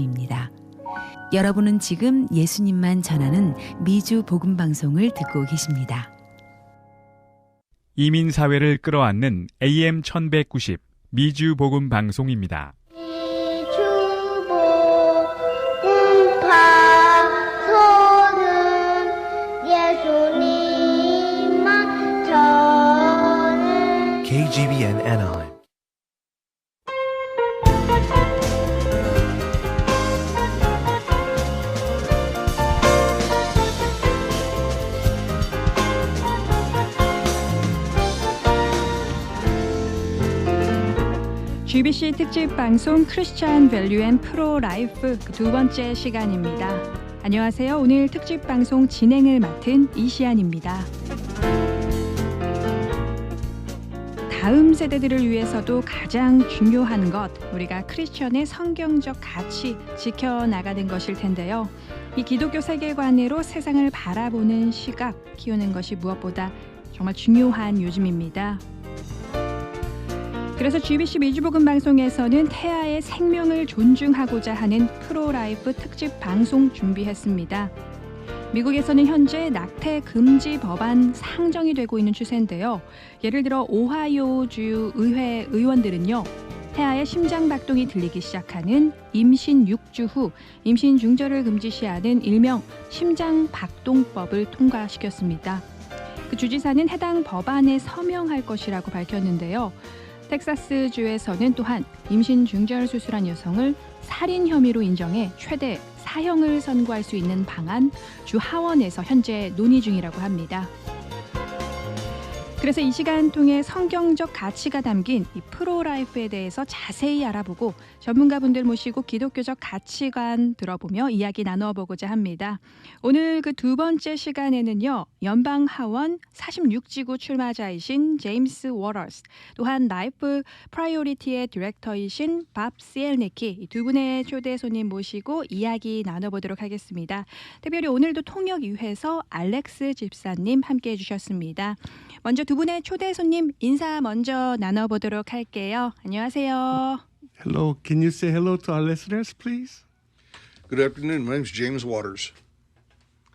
입니다. 여러분은 지금 예수님만 전하는 미주복음방송을 듣고 계십니다. 이민사회를 끌어안는 AM 1190 미주복음방송입니다. 예수님만 전하는 KGBN Anaheim. GBC 특집방송 크리스찬 밸류 앤 프로 라이프 두 번째 시간입니다. 안녕하세요. 오늘 특집방송 진행을 맡은 이시안입니다. 다음 세대들을 위해서도 가장 중요한 것, 우리가 크리스천의 성경적 가치 지켜나가는 것일 텐데요. 이 기독교 세계관으로 세상을 바라보는 시각 키우는 것이 무엇보다 정말 중요한 요즘입니다. 그래서 GBC 미주복음 방송에서는 태아의 생명을 존중하고자 하는 프로라이프 특집 방송 준비했습니다. 미국에서는 현재 낙태 금지 법안 상정이 되고 있는 추세인데요. 예를 들어 오하이오주 의회 의원들은요, 태아의 심장 박동이 들리기 시작하는 임신 6주 후 임신 중절을 금지시하는 일명 심장 박동법을 통과시켰습니다. 그 주지사는 해당 법안에 서명할 것이라고 밝혔는데요. 텍사스주에서는 또한 임신 중절 수술한 여성을 살인 혐의로 인정해 최대 사형을 선고할 수 있는 방안 주 하원에서 현재 논의 중이라고 합니다. 그래서 이 시간 통해 성경적 가치가 담긴 이 프로라이프에 대해서 자세히 알아보고 전문가분들 모시고 기독교적 가치관 들어보며 이야기 나눠보고자 합니다. 오늘 그 두 번째 시간에는요, 연방 하원 46지구 출마자이신 제임스 워터스, 또한 라이프 프라이오리티의 디렉터이신 밥 시엘니키 이 두 분의 초대 손님 모시고 이야기 나눠보도록 하겠습니다. 특별히 오늘도 통역위회에서 알렉스 집사님 함께해 주셨습니다. 먼저 두 분의 초대 손님 인사 먼저 나눠보도록 할게요. 안녕하세요. Hello, can you say hello to our listeners, please? Good afternoon. My name is James Waters.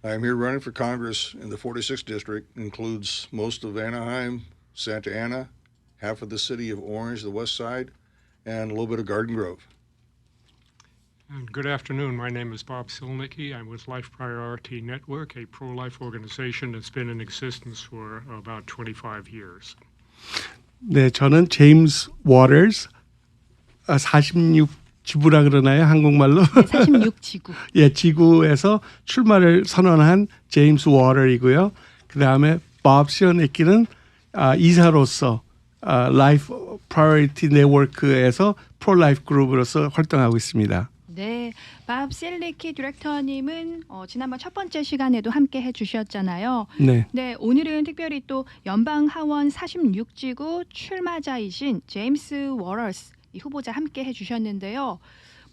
I am here running for Congress in the 46th District. It includes most of Anaheim, Santa Ana, half of the city of Orange, the west side, and a little bit of Garden Grove. And good afternoon. My name is Bob Cielnicky. I'm with Life Priority Network, a pro-life organization that's been in existence for about 25 years. 네, 저는 제임스 워터스, 46지구라 그러나요? 한국말로? 네, 46지구. 예, 지구에서 출마를 선언한 제임스 워터이고요. 그다음에 밥 시어네키는 이사로서 라이프 프라이어리티 네트워크에서 프로라이프 그룹으로서 활동하고 있습니다. 네, 밥 시엘니키 디렉터님은 지난번 첫 번째 시간에도 함께 해주셨잖아요. 네. 네, 오늘은 특별히 또 연방 하원 46지구 출마자이신 제임스 워터스 이 후보자 함께 해주셨는데요.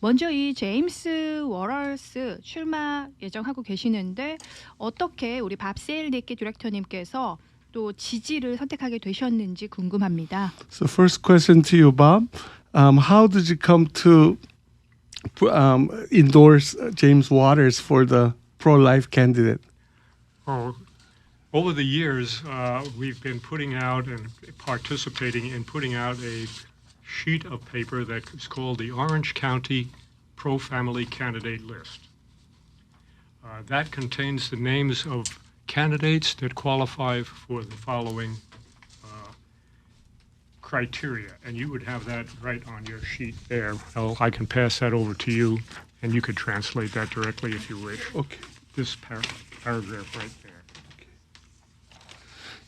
먼저 이 제임스 워터스 출마 예정하고 계시는데 어떻게 우리 밥 시엘니키 디렉터님께서 또 지지를 선택하게 되셨는지 궁금합니다. So first question to you, Bob. How did you come to endorse James Waters for the pro-life candidate? Oh, over the years, we've been putting out and participating in putting out a sheet of paper that is called the Orange County Pro-Family Candidate List. That contains the names of candidates that qualify for the following criteria, and you would have that right on your sheet there. I can pass that over to you, and you could translate that directly if you wish. Okay. This paragraph right there.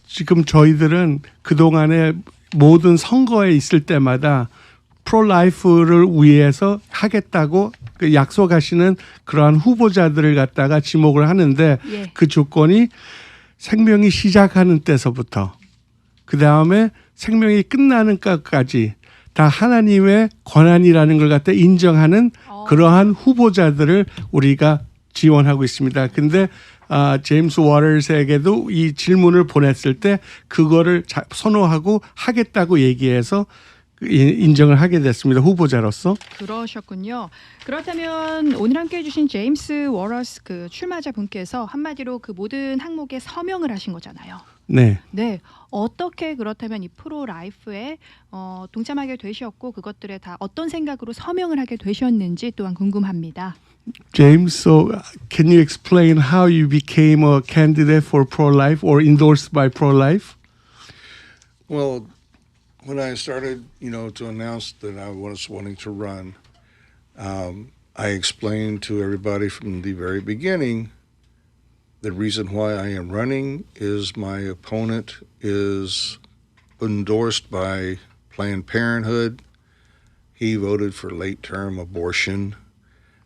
지금 저희들은 그동안에 모든 선거에 있을 때마다 프로라이프를 위해서 하겠다고 약속하시는 그러한 후보자들을 갖다가 지목을 하는데 예. 그 조건이 생명이 시작하는 때서부터 그 다음에 생명이 끝나는 것까지 다 하나님의 권한이라는 걸 갖다 인정하는 그러한 후보자들을 우리가 지원하고 있습니다. 근데 제임스 워터스에게도 이 질문을 보냈을 때 그거를 선호하고 하겠다고 얘기해서 인정을 하게 됐습니다. 후보자로서. 그러셨군요. 그렇다면 오늘 함께해 주신 제임스 워러스 그 출마자 분께서 한마디로 그 모든 항목에 서명을 하신 거잖아요. 네. 네. 어떻게 그렇다면 이 프로 라이프에 동참하게 되셨고 그것들에 다 어떤 생각으로 서명을 하게 되셨는지 또한 궁금합니다. James, so can you explain how you became a candidate for pro-life or endorsed by pro-life? Well, when I started, to announce that I was wanting to run, I explained to everybody from the very beginning the reason why I am running is my opponent is endorsed by Planned Parenthood. He voted for late-term abortion,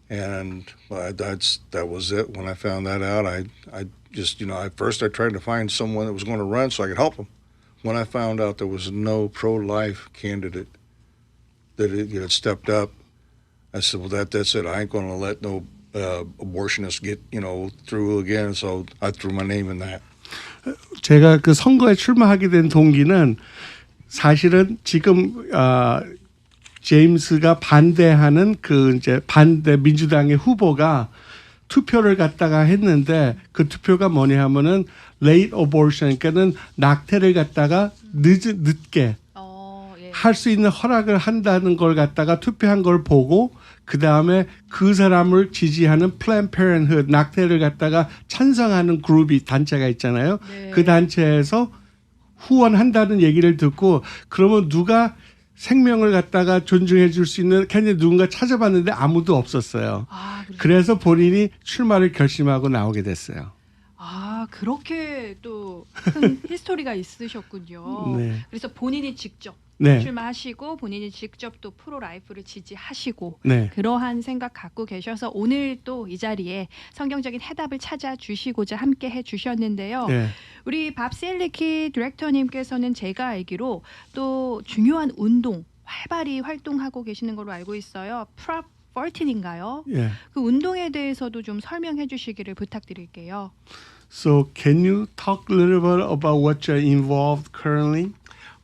and that was it. When I found that out, I just, at first I tried to find someone that was going to run so I could help him. When I found out there was no pro-life candidate that had stepped up, I said, well, that's it. I ain't going to let no abortionists get, through again. So I threw my name in that. 제가 그 선거에 출마하게 된 동기는 사실은 지금 제임스가 반대하는 그 이제 반대 민주당의 후보가 투표를 갖다가 했는데 그 투표가 뭐냐 하면은 late abortion, 그러니까는 낙태를 갖다가 늦게 할 수 있는 허락을 한다는 걸 갖다가 투표한 걸 보고 그 다음에 그 사람을 지지하는 Planned Parenthood, 낙태를 갖다가 찬성하는 그룹이 단체가 있잖아요. 네. 그 단체에서 후원한다는 얘기를 듣고 그러면 누가 생명을 갖다가 존중해 줄 수 있는 캔디데이트 누군가 찾아봤는데 아무도 없었어요. 그래서 본인이 출마를 결심하고 나오게 됐어요. 아, 그렇게 또 큰 히스토리가 있으셨군요. 네. 그래서 본인이 직접 네. 출마하시고 본인이 직접 또 프로라이프를 지지하시고 네. 그러한 생각 갖고 계셔서 오늘 또 이 자리에 성경적인 해답을 찾아주시고자 함께 해주셨는데요. 네. 우리 밥 시엘니키 디렉터님께서는 제가 알기로 또 중요한 운동 활발히 활동하고 계시는 걸로 알고 있어요. 프랍 14인가요? 예. 그 운동에 대해서도 좀 설명해 주시기를 부탁드릴게요. So can you talk a little bit about what you're involved currently?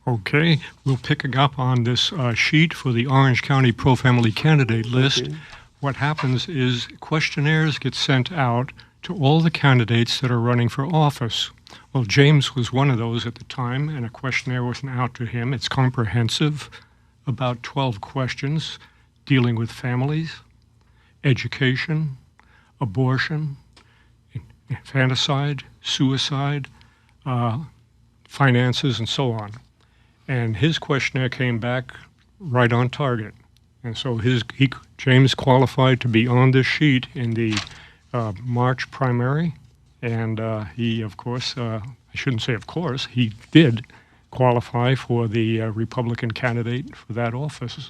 Okay, we'll pick up on this sheet for the Orange County Pro-Family Candidate List. Okay. What happens is questionnaires get sent out to all the candidates that are running for office. Well, James was one of those at the time, and a questionnaire was sent out to him. It's comprehensive, about 12 questions dealing with families, education, abortion, infanticide, suicide, finances, and so on. And his questionnaire came back right on target. And so James qualified to be on this sheet in the March primary. And he, of course, I shouldn't say of course, he did qualify for the Republican candidate for that office.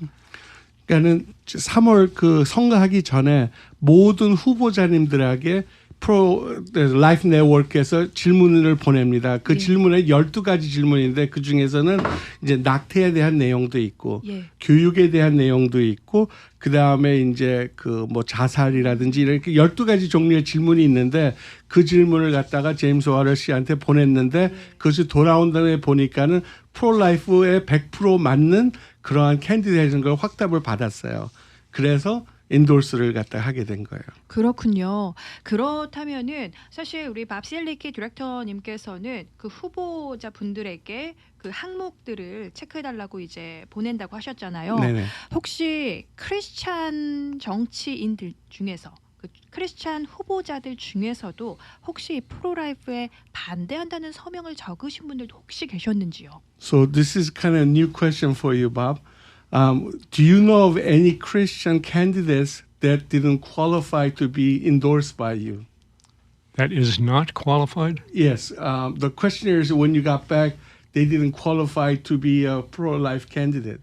그러니까는 3월 그 선거하기 전에 모든 후보자님들에게 프로 라이프 네트워크에서 질문을 보냅니다. 그 질문에 12가지 질문인데 그 중에서는 이제 낙태에 대한 내용도 있고 교육에 대한 내용도 있고 그다음에 이제 그 뭐 자살이라든지 이렇게 12가지 종류의 질문이 있는데 그 질문을 갖다가 제임스 워러 씨한테 보냈는데 그것이 돌아온 다음에 보니까는 프로라이프에 100% 맞는 그러한 캔디데이트인 걸 확답을 받았어요. 그래서 인도스를 갖다 하게 된 거예요. 그렇군요. 그렇다면은 사실 우리 밥 시엘니키 디렉터님께서는 그 후보자 분들에게 그 항목들을 체크해달라고 이제 보낸다고 하셨잖아요. 네네. 혹시 크리스찬 정치인들 중에서 그 크리스찬 후보자들 중에서도 혹시 프로라이프에 반대한다는 서명을 적으신 분들도 혹시 계셨는지요? So this is kind of a new question for you, Bob. Do you know of any Christian candidates that didn't qualify to be endorsed by you? That is not qualified? Yes. The questionnaire is when you got back, they didn't qualify to be a pro-life candidate.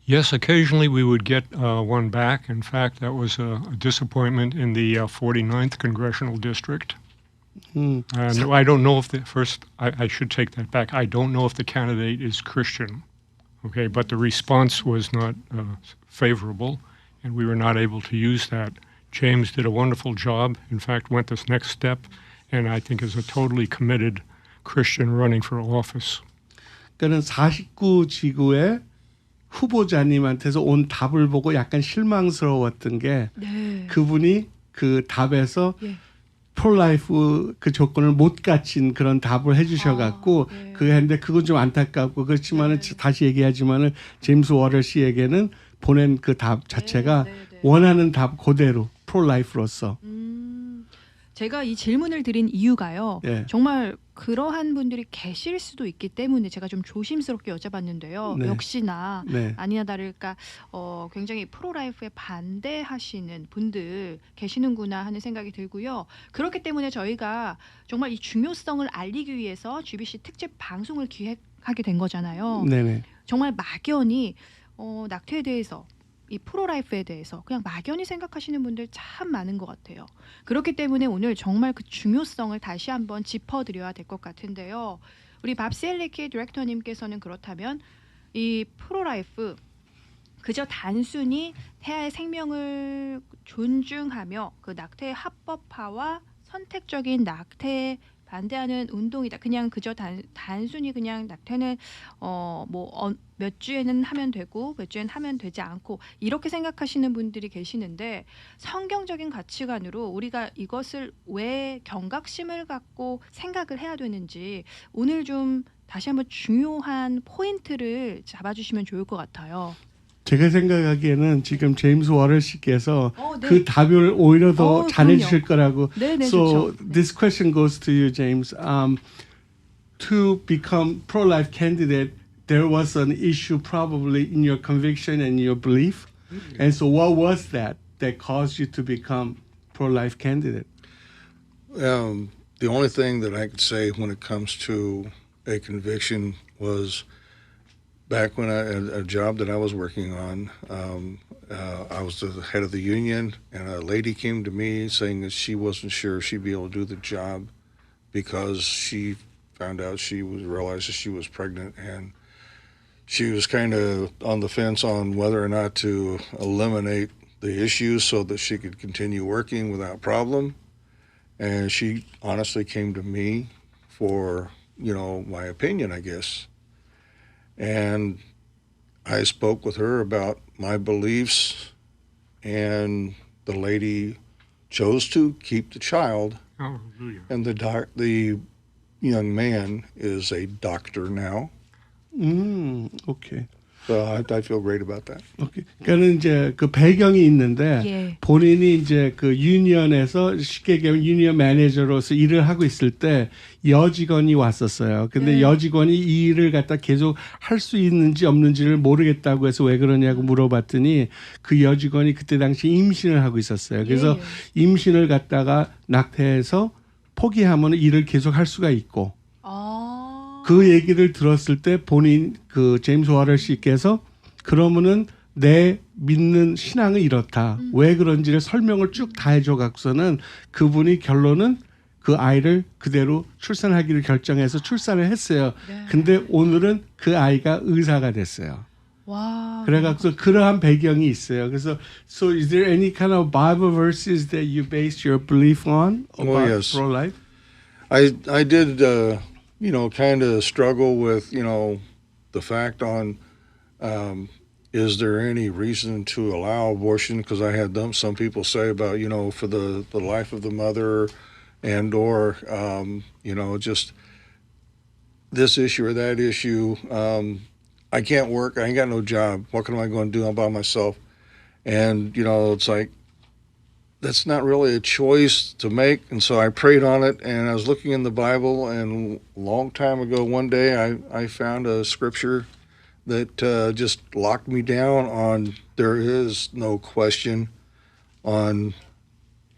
Yes, occasionally we would get one back. In fact, that was a disappointment in the 49th Congressional District. And I don't know if I should take that back. I don't know if the candidate is Christian. Okay, but the response was not favorable, and we were not able to use that. James did a wonderful job, in fact, went this next step, and I think is a totally committed Christian running for office. 그는 49지구에 후보자님한테서 온 답을 보고 약간 실망스러웠던 게 네. 그분이 그 답에서 예. 프로라이프 그 조건을 못 갖춘 그런 답을 해주셔갖고 네. 그 했는데 그건 좀 안타깝고 그렇지만은 다시 얘기하지만은 제임스 워러시에게는 보낸 그 답 자체가 원하는 답 그대로 프로라이프로서. 제가 이 질문을 드린 이유가요. 예. 정말 그러한 분들이 계실 수도 있기 때문에 제가 좀 조심스럽게 여쭤봤는데요. 네. 역시나 네. 아니나 다를까 굉장히 프로라이프에 반대하시는 분들 계시는구나 하는 생각이 들고요. 그렇기 때문에 저희가 정말 이 중요성을 알리기 위해서 GBC 특집 방송을 기획하게 된 거잖아요. 네네. 정말 막연히 낙태에 대해서 이 프로라이프에 대해서 그냥 막연히 생각하시는 분들 참 많은 것 같아요. 그렇기 때문에 오늘 정말 그 중요성을 다시 한번 짚어드려야 될 것 같은데요. 우리 밥 시엘니키 디렉터님께서는 그렇다면 이 프로라이프 그저 단순히 태아의 생명을 존중하며 그 낙태의 합법화와 선택적인 낙태에 반대하는 운동이다. 그냥 그저 단순히 그냥 낙태는 몇 주에는 하면 되고 몇 주에는 하면 되지 않고 이렇게 생각하시는 분들이 계시는데 성경적인 가치관으로 우리가 이것을 왜 경각심을 갖고 생각을 해야 되는지 오늘 좀 다시 한번 중요한 포인트를 잡아주시면 좋을 것 같아요. 제가 생각하기에는 지금 제임스 워러시께서 네. 그 답을 오히려 더 잘해주실 거라고. 네네, So 좋죠. this question goes to you, James. To become pro-life candidate, there was an issue probably in your conviction and your belief. And so what was that caused you to become pro-life candidate? The only thing that I could say when it comes to a conviction was back when a job that I was working on, I was the head of the union, and a lady came to me saying that she wasn't sure she'd be able to do the job because she found out realized that she was pregnant, and she was kind of on the fence on whether or not to eliminate the issues so that she could continue working without problem. And she honestly came to me for, my opinion, I guess. And I spoke with her about my beliefs, and the lady chose to keep the child. Hallelujah. And the young man is a doctor now. Okay. So I feel great about that. 오케이. 그러니까는 이제 그 배경이 있는데 예. 본인이 이제 그 유니언에서 쉽게 얘기하면 유니언 매니저로서 일을 하고 있을 때 여직원이 왔었어요. 근데 네. 여직원이 이 일을 갖다 계속 할 수 있는지 없는지를 모르겠다고 해서 왜 그러냐고 물어봤더니 그 여직원이 그때 당시 임신을 하고 있었어요. 그래서 예. 임신을 갖다가 낙태해서 포기하면 일을 계속 할 수가 있고 그 얘기를 들었을 때 본인 그 제임스 워러시께서 그러면은 내 믿는 신앙은 이렇다. 왜 그런지를 설명을 쭉 다 해줘 갖고서는 그분이 결론은 그 아이를 그대로 출산하기를 결정해서 출산을 했어요. 네. 근데 오늘은 그 아이가 의사가 됐어요. 와. 그래갖고 그러한 배경이 있어요. 그래서 So is there any kind of Bible verses that you base your belief on about yes. pro-life? I did, kind of struggle with, the fact on, is there any reason to allow abortion? Because I had some people say about, for the life of the mother and or, just this issue or that issue. I can't work. I ain't got no job. What am I going to do? I'm by myself. And, it's like, that's not really a choice to make. And so I prayed on it, and I was looking in the Bible, and a long time ago, one day, I found a scripture that just locked me down on there is no question on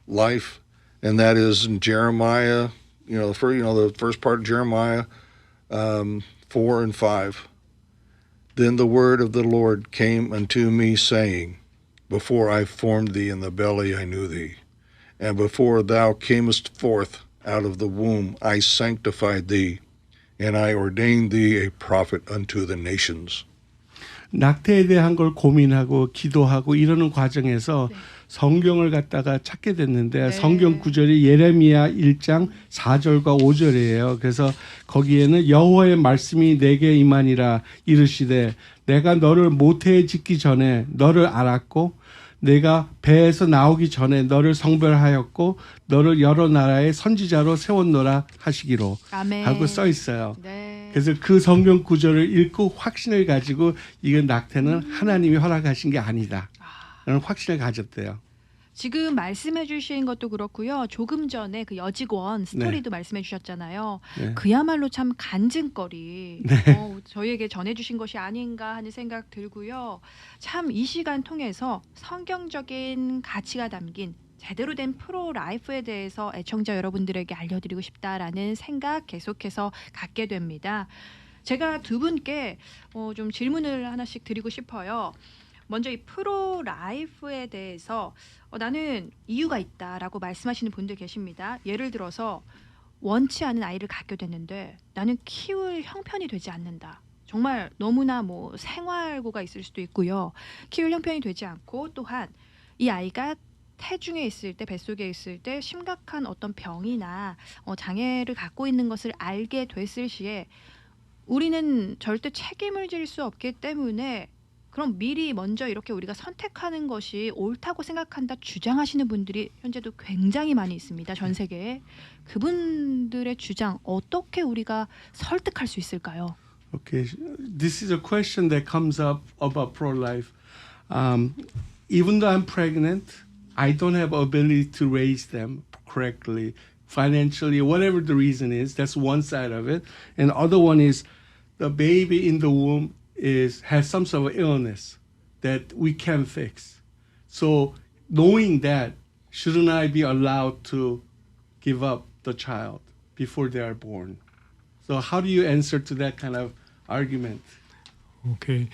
life, and that is in Jeremiah, the first part of Jeremiah 4 and 5. Then the word of the Lord came unto me, saying, Before I formed thee in the belly, I knew thee. And before thou camest forth out of the womb, I sanctified thee, and I ordained thee a prophet unto the nations. 낙태에 대한 걸 고민하고 기도하고 이러는 과정에서 성경을 갖다가 찾게 됐는데 네. 성경 구절이 예레미야 1장 4절과 5절이에요. 그래서 거기에는 여호와의 말씀이 내게 임하니라 이르시되 내가 너를 모태에 짓기 전에 너를 알았고 내가 배에서 나오기 전에 너를 성별하였고 너를 여러 나라의 선지자로 세웠노라 하시기로 아멘. 하고 써 있어요. 네. 그래서 그 성경 구절을 읽고 확신을 가지고 이건 낙태는 하나님이 허락하신 게 아니다. 라는 확신을 가졌대요. 지금 말씀해 주신 것도 그렇고요. 조금 전에 그 여직원 스토리도 말씀해 주셨잖아요. 네. 그야말로 참 간증거리 네. 저희에게 전해 주신 것이 아닌가 하는 생각 들고요. 참 이 시간 통해서 성경적인 가치가 담긴 제대로 된 프로 라이프에 대해서 애청자 여러분들에게 알려드리고 싶다라는 생각 계속해서 갖게 됩니다. 제가 두 분께 좀 질문을 하나씩 드리고 싶어요. 먼저 이 프로 라이프에 대해서 나는 이유가 있다라고 말씀하시는 분들 계십니다. 예를 들어서 원치 않은 아이를 갖게 됐는데 나는 키울 형편이 되지 않는다. 정말 너무나 뭐 생활고가 있을 수도 있고요. 키울 형편이 되지 않고 또한 이 아이가 태중에 있을 때 뱃속에 있을 때 심각한 어떤 병이나 장애를 갖고 있는 것을 알게 됐을 시에 우리는 절대 책임을 질 수 없기 때문에 그럼 미리 먼저 이렇게 우리가 선택하는 것이 옳다고 생각한다 주장하시는 분들이 현재도 굉장히 많이 있습니다. 전 세계에. 그분들의 주장 어떻게 우리가 설득할 수 있을까요? Okay, this is a question that comes up about pro-life. Even though I'm pregnant, I don't have ability to raise them correctly, financially, whatever the reason is. That's one side of it. And the other one is the baby in the womb has some sort of illness that we can fix. So knowing that, shouldn't I be allowed to give up the child before they are born? So how do you answer to that kind of argument? Okay.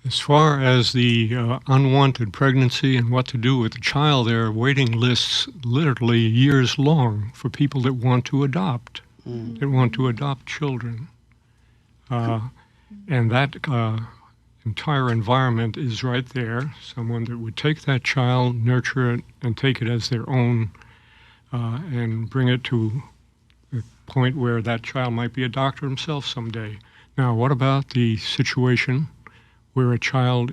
As far as the unwanted pregnancy and what to do with the child, there are waiting lists literally years long for people that want to adopt, children. And that entire environment is right there. Someone that would take that child, nurture it, and take it as their own, and bring it to the point where that child might be a doctor himself someday. Now, what about the situation where a child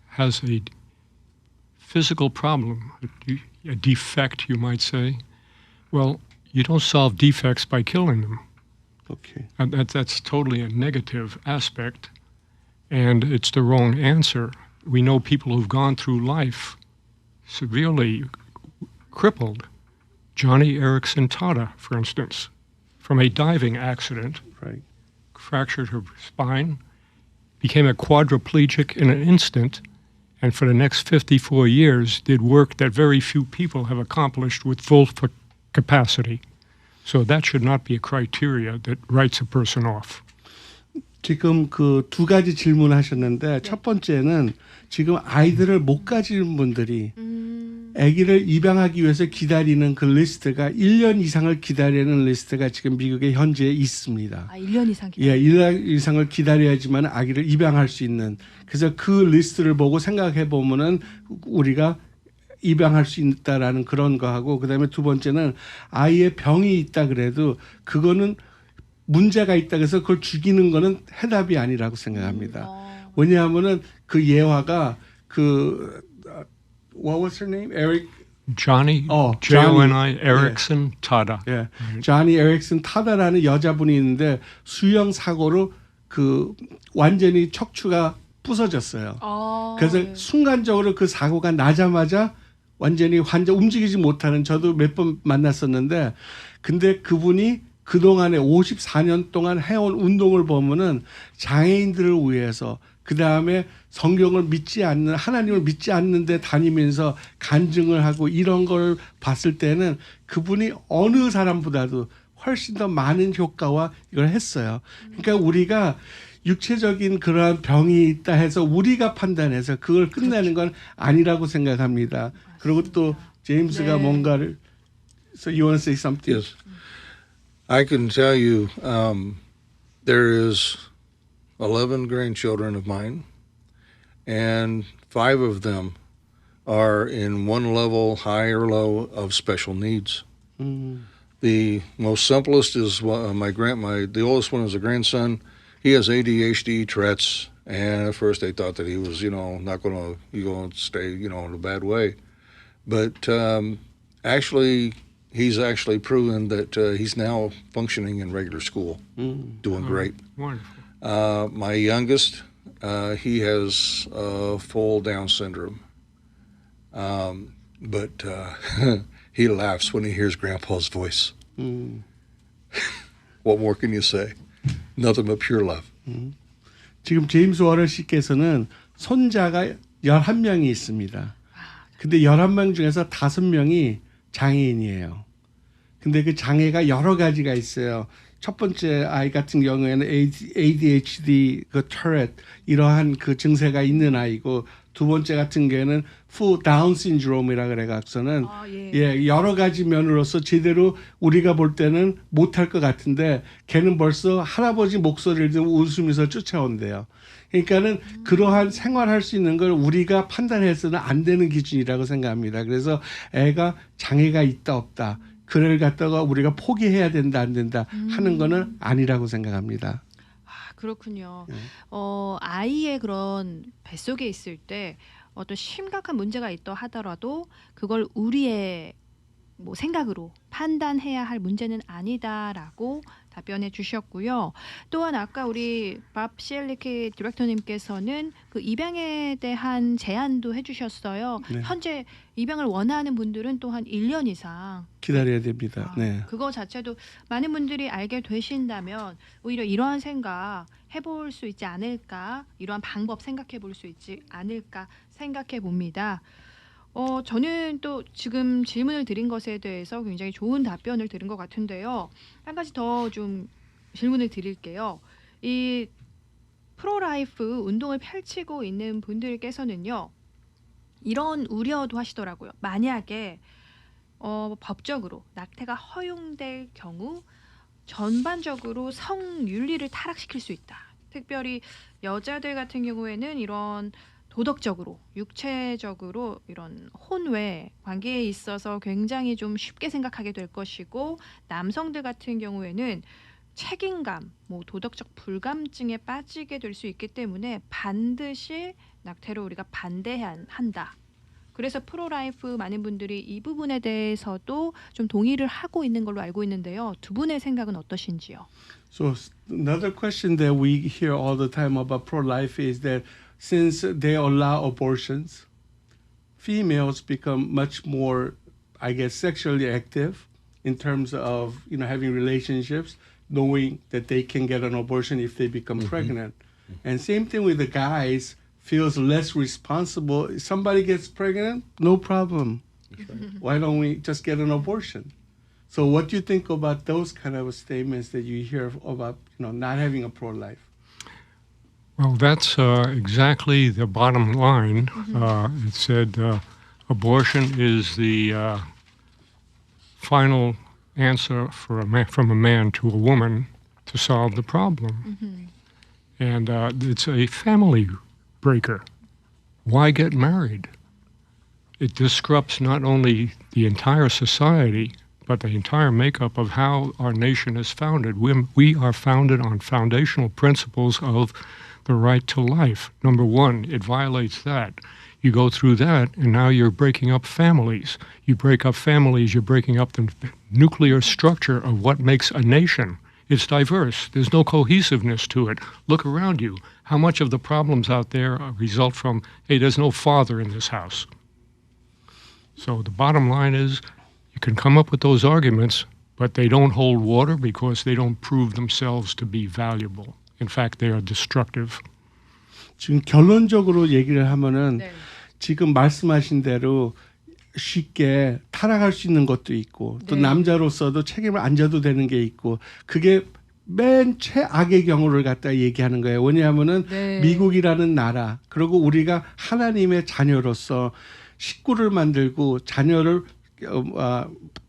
has a physical problem, a defect, you might say? Well, you don't solve defects by killing them. Okay. That's totally a negative aspect, and it's the wrong answer. We know people who've gone through life severely crippled. Johnny Erickson Tada, for instance, from a diving accident, Right. fractured her spine, became a quadriplegic in an instant, and for the next 54 years did work that very few people have accomplished with full capacity. So that should not be a criteria that writes a person off. 지금 그 두 가지 질문하셨는데 첫 번째는 지금 아이들을 못 가진 분들이 아기를 입양하기 위해서 기다리는 그 리스트가 1년 이상을 기다리는 리스트가 지금 미국에 현재 있습니다. 1년 이상 예, 1년 이상을 기다려야지만 아기를 입양할 수 있는. 그래서 그 리스트를 보고 생각해 보면은 우리가 입양할 수 있다라는 그런 거하고 그다음에 두 번째는 아이의 병이 있다 그래도 그거는 문제가 있다 그래서 그걸 죽이는 거는 해답이 아니라고 생각합니다. 왜냐하면은 그 예화가 그 what was her name? Johnny, J-O-N-I, Erickson Tada. 예, 조니 에릭슨 타다라는 여자분이 있는데 수영 사고로 그 완전히 척추가 부서졌어요. 그래서 순간적으로 그 사고가 나자마자 완전히 환자 움직이지 못하는 저도 몇 번 만났었는데 근데 그분이 그동안에 54년 동안 해온 운동을 보면은 장애인들을 위해서 그다음에 성경을 믿지 않는 하나님을 믿지 않는 데 다니면서 간증을 하고 이런 걸 봤을 때는 그분이 어느 사람보다도 훨씬 더 많은 효과와 이걸 했어요. 그러니까 우리가 육체적인 그러한 병이 있다 해서 우리가 판단해서 그걸 끝내는 건 아니라고 생각합니다. 그리고 또 제임스가 뭔가를 So you want to say something? Yes. I can tell you there is 11 grandchildren of mine, and 5 of them are in one level, high or low, of special needs. The most simplest is the oldest one is a grandson. He has ADHD, Tourette's, and at first they thought that he was, not going to stay, in a bad way. But actually, he's actually proven that he's now functioning in regular school, doing great. Wonderful. My youngest, he has full Down syndrome. But he laughs when he hears Grandpa's voice. What more can you say? Nothing but pure love. 지금 제임스 워런 씨께서는 손자가 11명이 있습니다. 근데 11명 중에서 5명이 장애인이에요. 근데 그 장애가 여러 가지가 있어요. 첫 번째 아이 같은 경우에는 ADHD, 그 터렛 이러한 그 증세가 있는 아이고, 두 번째 같은 경우에는 full Down syndrome이라 그래갖고서는 여러 가지 면으로서 제대로 우리가 볼 때는 못할 것 같은데 걔는 벌써 할아버지 목소리를 듣고 웃으면서 쫓아온대요. 그러니까는 그러한 생활할 수 있는 걸 우리가 판단해서는 안 되는 기준이라고 생각합니다. 그래서 애가 장애가 있다 없다, 그를 갖다가 우리가 포기해야 된다 안 된다 하는 거는 아니라고 생각합니다. 그렇군요. 아이의 그런 뱃속에 있을 때 어떤 심각한 문제가 있다 하더라도 그걸 우리의 생각으로 판단해야 할 문제는 아니다라고 답변해 주셨고요. 또한 아까 우리 밥 시엘니키 디렉터님께서는 그 입양에 대한 제안도 해주셨어요. 네. 현재 입양을 원하는 분들은 또한 1년 이상 기다려야 됩니다. 네. 그거 자체도 많은 분들이 알게 되신다면 오히려 이러한 생각 해볼 수 있지 않을까, 이러한 방법 생각해 볼 수 있지 않을까 생각해 봅니다. 저는 또 지금 질문을 드린 것에 대해서 굉장히 좋은 답변을 들은 것 같은데요. 한 가지 더 좀 질문을 드릴게요. 이 프로라이프 운동을 펼치고 있는 분들께서는요, 이런 우려도 하시더라고요. 만약에 법적으로 낙태가 허용될 경우 전반적으로 성윤리를 타락시킬 수 있다. 특별히 여자들 같은 경우에는 이런 도덕적으로, 육체적으로 이런 혼외 관계에 있어서 굉장히 좀 쉽게 생각하게 될 것이고, 남성들 같은 경우에는 책임감, 도덕적 불감증에 빠지게 될 수 있기 때문에 반드시 낙태를 우리가 반대한다. 그래서 프로라이프 많은 분들이 이 부분에 대해서도 좀 동의를 하고 있는 걸로 알고 있는데요. 두 분의 생각은 어떠신지요? So another question that we hear all the time about pro-life is that since they allow abortions, females become much more, I guess, sexually active in terms of, having relationships, knowing that they can get an abortion if they become pregnant. And same thing with the guys, feels less responsible. If somebody gets pregnant, no problem. Why don't we just get an abortion? So what do you think about those kind of statements that you hear about, not having a pro-life? Well, that's exactly the bottom line. It said abortion is the final answer for from a man to a woman to solve the problem. And it's a family breaker. Why get married? It disrupts not only the entire society, but the entire makeup of how our nation is founded. We are founded on foundational principles of the right to life. Number one, it violates that. You go through that, and now you're breaking up families. You break up families, you're breaking up the nuclear structure of what makes a nation. It's diverse. There's no cohesiveness to it. Look around you. How much of the problems out there result from, hey, there's no father in this house. So the bottom line is, you can come up with those arguments, but they don't hold water because they don't prove themselves to be valuable. In fact, they are destructive. 지금 결론적으로 얘기를 하면은 지금 말씀하신 대로 쉽게 타락할 수 있는 것도 있고 또 남자로서도 책임을 안 져도 되는 게 있고 그게 맨 최악의 경우를 갖다 얘기하는 거예요. 왜냐하면은 미국이라는 나라 그리고 우리가 하나님의 자녀로서 식구를 만들고 자녀를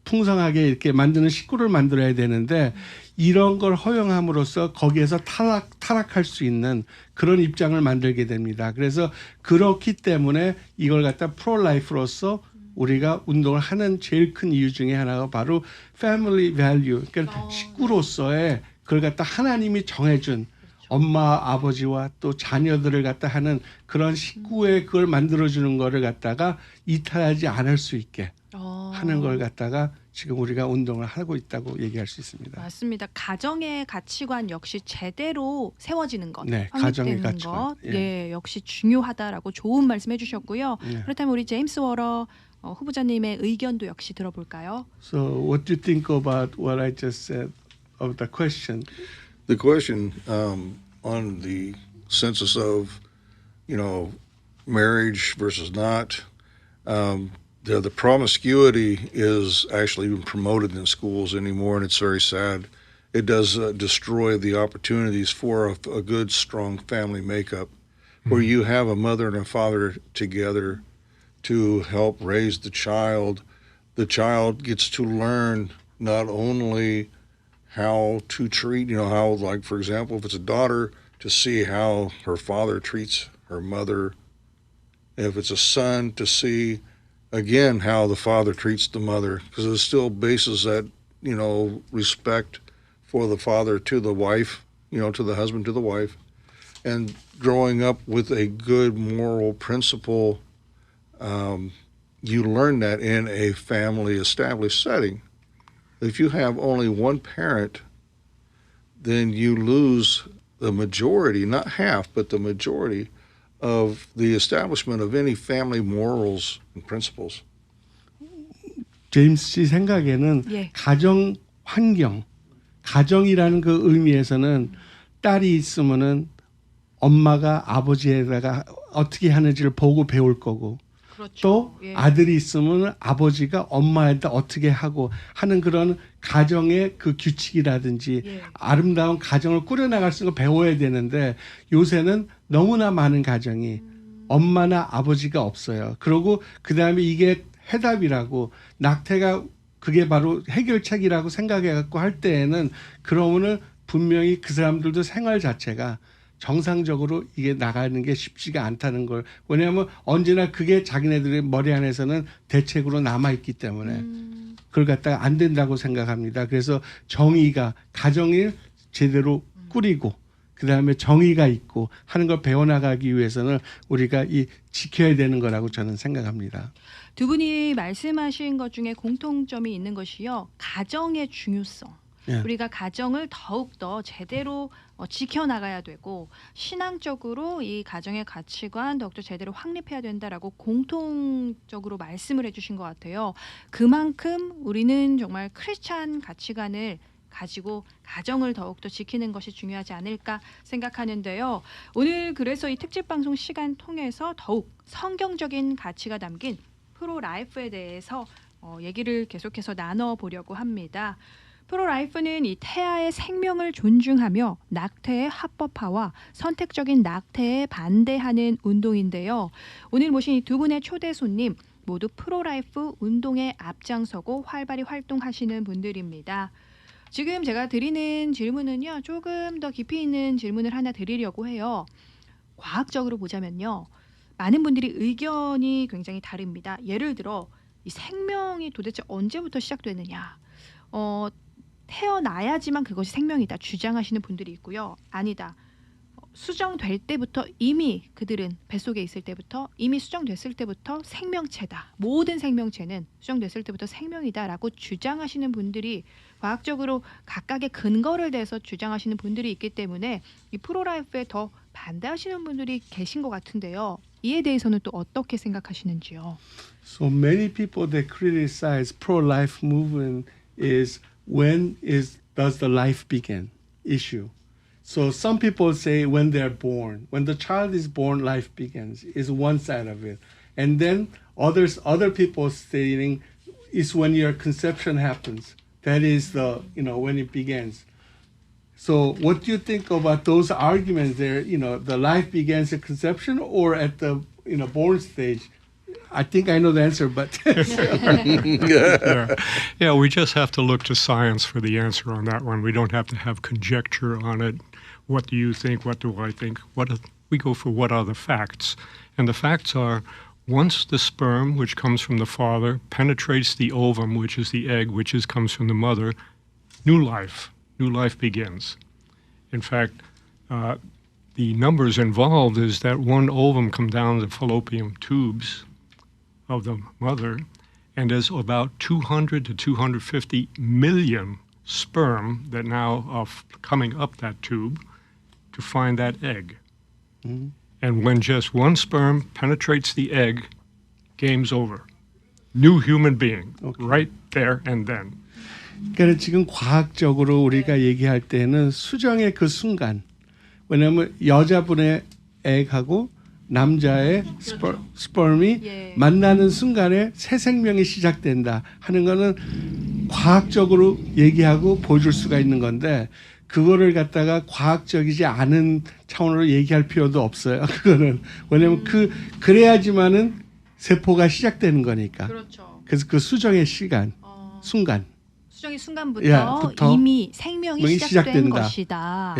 풍성하게 이렇게 만드는 식구를 만들어야 되는데 이런 걸 허용함으로써 거기에서 타락할 수 있는 그런 입장을 만들게 됩니다. 그래서 그렇기 때문에 이걸 갖다 프로라이프로서 우리가 운동을 하는 제일 큰 이유 중에 하나가 바로 패밀리 밸류, 그러니까 식구로서의 그걸 갖다 하나님이 정해준 엄마, 아버지와 또 자녀들을 갖다 하는 그런 식구의 그걸 만들어주는 거를 갖다가 이탈하지 않을 수 있게 하는 걸 갖다가 지금 우리가 운동을 하고 있다고 얘기할 수 있습니다. 맞습니다. 가정의 가치관 역시 제대로 세워지는 것, 네, 가정의 확립되는 가치관. 것, 예. 네, 역시 중요하다라고 좋은 말씀해 주셨고요. 예. 그렇다면 우리 제임스 워러 후보자님의 의견도 역시 들어볼까요? So what do you think about what I just said of the question? The question on the census of, marriage versus not, the promiscuity is actually even promoted in schools anymore, and it's very sad. It does destroy the opportunities for a good, strong family makeup, where you have a mother and a father together to help raise the child. The child gets to learn not only how to treat, how, like, for example, if it's a daughter, to see how her father treats her mother. If it's a son, to see, again, how the father treats the mother, because it still bases that, respect for the father to the wife, to the husband, to the wife, and growing up with a good moral principle. You learn that in a family established setting. If you have only one parent, then you lose the majority, not half, but the majority of the establishment of any family morals and principles. 제임스 씨 생각에는 예. 가정 환경, 가정이라는 그 의미에서는 딸이 있으면은 엄마가 아버지에다가 어떻게 하는지를 보고 배울 거고 그렇죠. 또 예. 아들이 있으면 아버지가 엄마한테 어떻게 하고 하는 그런 가정의 그 규칙이라든지 예. 아름다운 가정을 꾸려나갈 수 있는 걸 배워야 되는데 요새는 너무나 많은 가정이 엄마나 아버지가 없어요. 그리고 그다음에 이게 해답이라고 낙태가 그게 바로 해결책이라고 생각해갖고 할 때에는 그러면은 분명히 그 사람들도 생활 자체가 정상적으로 이게 나가는 게 쉽지가 않다는 걸. 왜냐하면 언제나 그게 자기네들의 머리 안에서는 대책으로 남아있기 때문에 그걸 갖다가 안 된다고 생각합니다. 그래서 정의가 가정을 제대로 꾸리고 그다음에 정의가 있고 하는 걸 배워나가기 위해서는 우리가 이 지켜야 되는 거라고 저는 생각합니다. 두 분이 말씀하신 것 중에 공통점이 있는 것이요. 가정의 중요성. 예. 우리가 가정을 더욱더 제대로 지켜나가야 되고 신앙적으로 이 가정의 가치관 더욱더 제대로 확립해야 된다라고 공통적으로 말씀을 해주신 것 같아요. 그만큼 우리는 정말 크리스찬 가치관을 가지고 가정을 더욱더 지키는 것이 중요하지 않을까 생각하는데요. 오늘 그래서 이 특집방송 시간 통해서 더욱 성경적인 가치가 담긴 프로라이프에 대해서 얘기를 계속해서 나눠보려고 합니다. 프로라이프는 이 태아의 생명을 존중하며 낙태의 합법화와 선택적인 낙태에 반대하는 운동인데요. 오늘 모신 이 두 분의 초대 손님 모두 프로라이프 운동에 앞장서고 활발히 활동하시는 분들입니다. 지금 제가 드리는 질문은요. 조금 더 깊이 있는 질문을 하나 드리려고 해요. 과학적으로 보자면요. 많은 분들이 의견이 굉장히 다릅니다. 예를 들어 이 생명이 도대체 언제부터 시작되느냐. 태어나야지만 그것이 생명이다 주장하시는 분들이 있고요. 아니다. 수정될 때부터 이미 그들은 뱃속에 있을 때부터 이미 수정됐을 때부터 생명체다. 모든 생명체는 수정됐을 때부터 생명이다라고 주장하시는 분들이 과학적으로 각각의 근거를 대서 주장하시는 분들이 있기 때문에 이 프로라이프에 더 반대하시는 분들이 계신 것 같은데요. 이에 대해서는 또 어떻게 생각하시는지요? So many people that criticize pro-life movement is when does the life begin issue. So some people say when they're born, when the child is born, life begins is one side of it, and then other people stating is when your conception happens. That is the when it begins. So what do you think about those arguments there? The life begins at conception or at the born stage? I think I know the answer, but Yeah, we just have to look to science for the answer on that one. We don't have to have conjecture on it. What do you think? What do I think? We go for what are the facts. And the facts are, once the sperm, which comes from the father, penetrates the ovum, which is the egg, which comes from the mother, new life begins. In fact, the numbers involved is that one ovum come down the fallopian tubes of the mother, and there's about 200 to 250 million sperm that now are coming up that tube to find that egg. Mm-hmm. And when just one sperm penetrates the egg, game's over. New human being, right there and then. 그러니까 지금 과학적으로 우리가 얘기할 때는 수정의 그 순간, 왜냐하면 여자분의 액하고 남자의 스퍼미 만나는 순간에 새 생명이 시작된다 하는 거는 과학적으로 얘기하고 보여줄 수가 있는 건데, 그거를 갖다가 과학적이지 않은 차원으로 얘기할 필요도 없어요. 그거는 왜냐하면 그래야지만은 세포가 시작되는 거니까. 그렇죠. 그래서 그 수정의 순간. 수정의 순간부터 이미 생명이 시작된 것이다.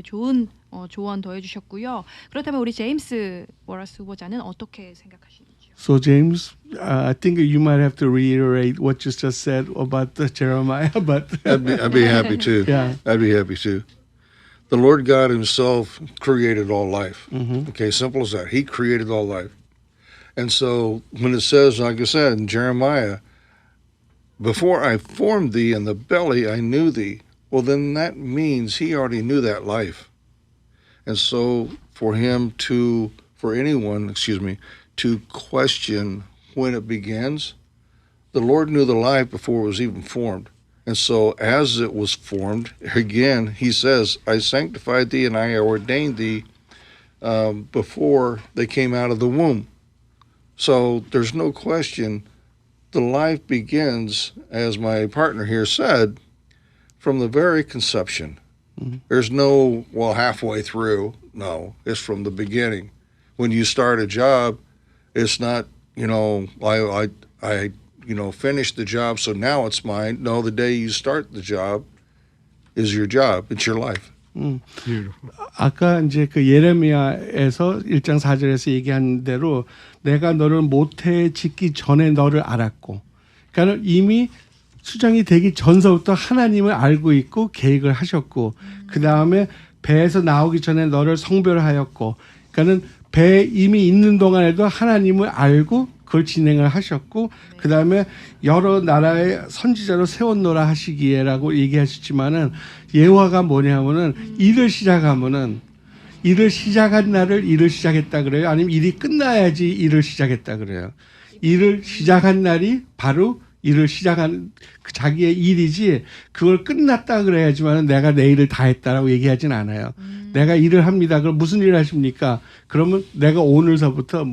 좋은 조언 더해주셨고요. 그렇다면 우리 제임스 워러스 후보자는 어떻게 생각하시는지요? So James, I think you might have to reiterate what you just said about the Jeremiah, but I'd be happy to. Yeah. I'd be happy to. The Lord God Himself created all life. Mm-hmm. Okay, simple as that. He created all life. And so when it says, like I said in Jeremiah, before I formed thee in the belly, I knew thee. Well, then that means He already knew that life. And so for anyone to question when it begins, the Lord knew the life before it was even formed. And so as it was formed, again, He says, I sanctified thee and I ordained thee before they came out of the womb. So there's no question the life begins, as my partner here said, from the very conception. Mm-hmm. There's no, halfway through. No, it's from the beginning. When you start a job, it's not, I finished the job, so now it's mine. No, the day you start the job is your job. It's your life. 아까 이제 그 예레미야에서 1장 4절에서 얘기한 대로 내가 너를 모태에 짓기 전에 너를 알았고, 그러니까 이미 수정이 되기 전서부터 하나님을 알고 있고 계획을 하셨고, 그 다음에 배에서 나오기 전에 너를 성별하였고, 그러니까는 배에 이미 있는 동안에도 하나님을 알고 그걸 진행을 하셨고, 그 다음에 여러 나라의 선지자로 세웠노라 하시기에라고 얘기하셨지만은, 예화가 뭐냐면은 일을 시작하면은 일을 시작한 날을 일을 시작했다 그래요? 아니면 일이 끝나야지 일을 시작했다 그래요? 일을 시작한 날이 바로 일을 시작한 자기의 일이지, 그걸 끝났다 그래야지만 내가 내 일을 다 했다라고 얘기하진 않아요. 내가 일을 합니다. 그럼 무슨 일을 하십니까? 그러면 내가 오늘서부터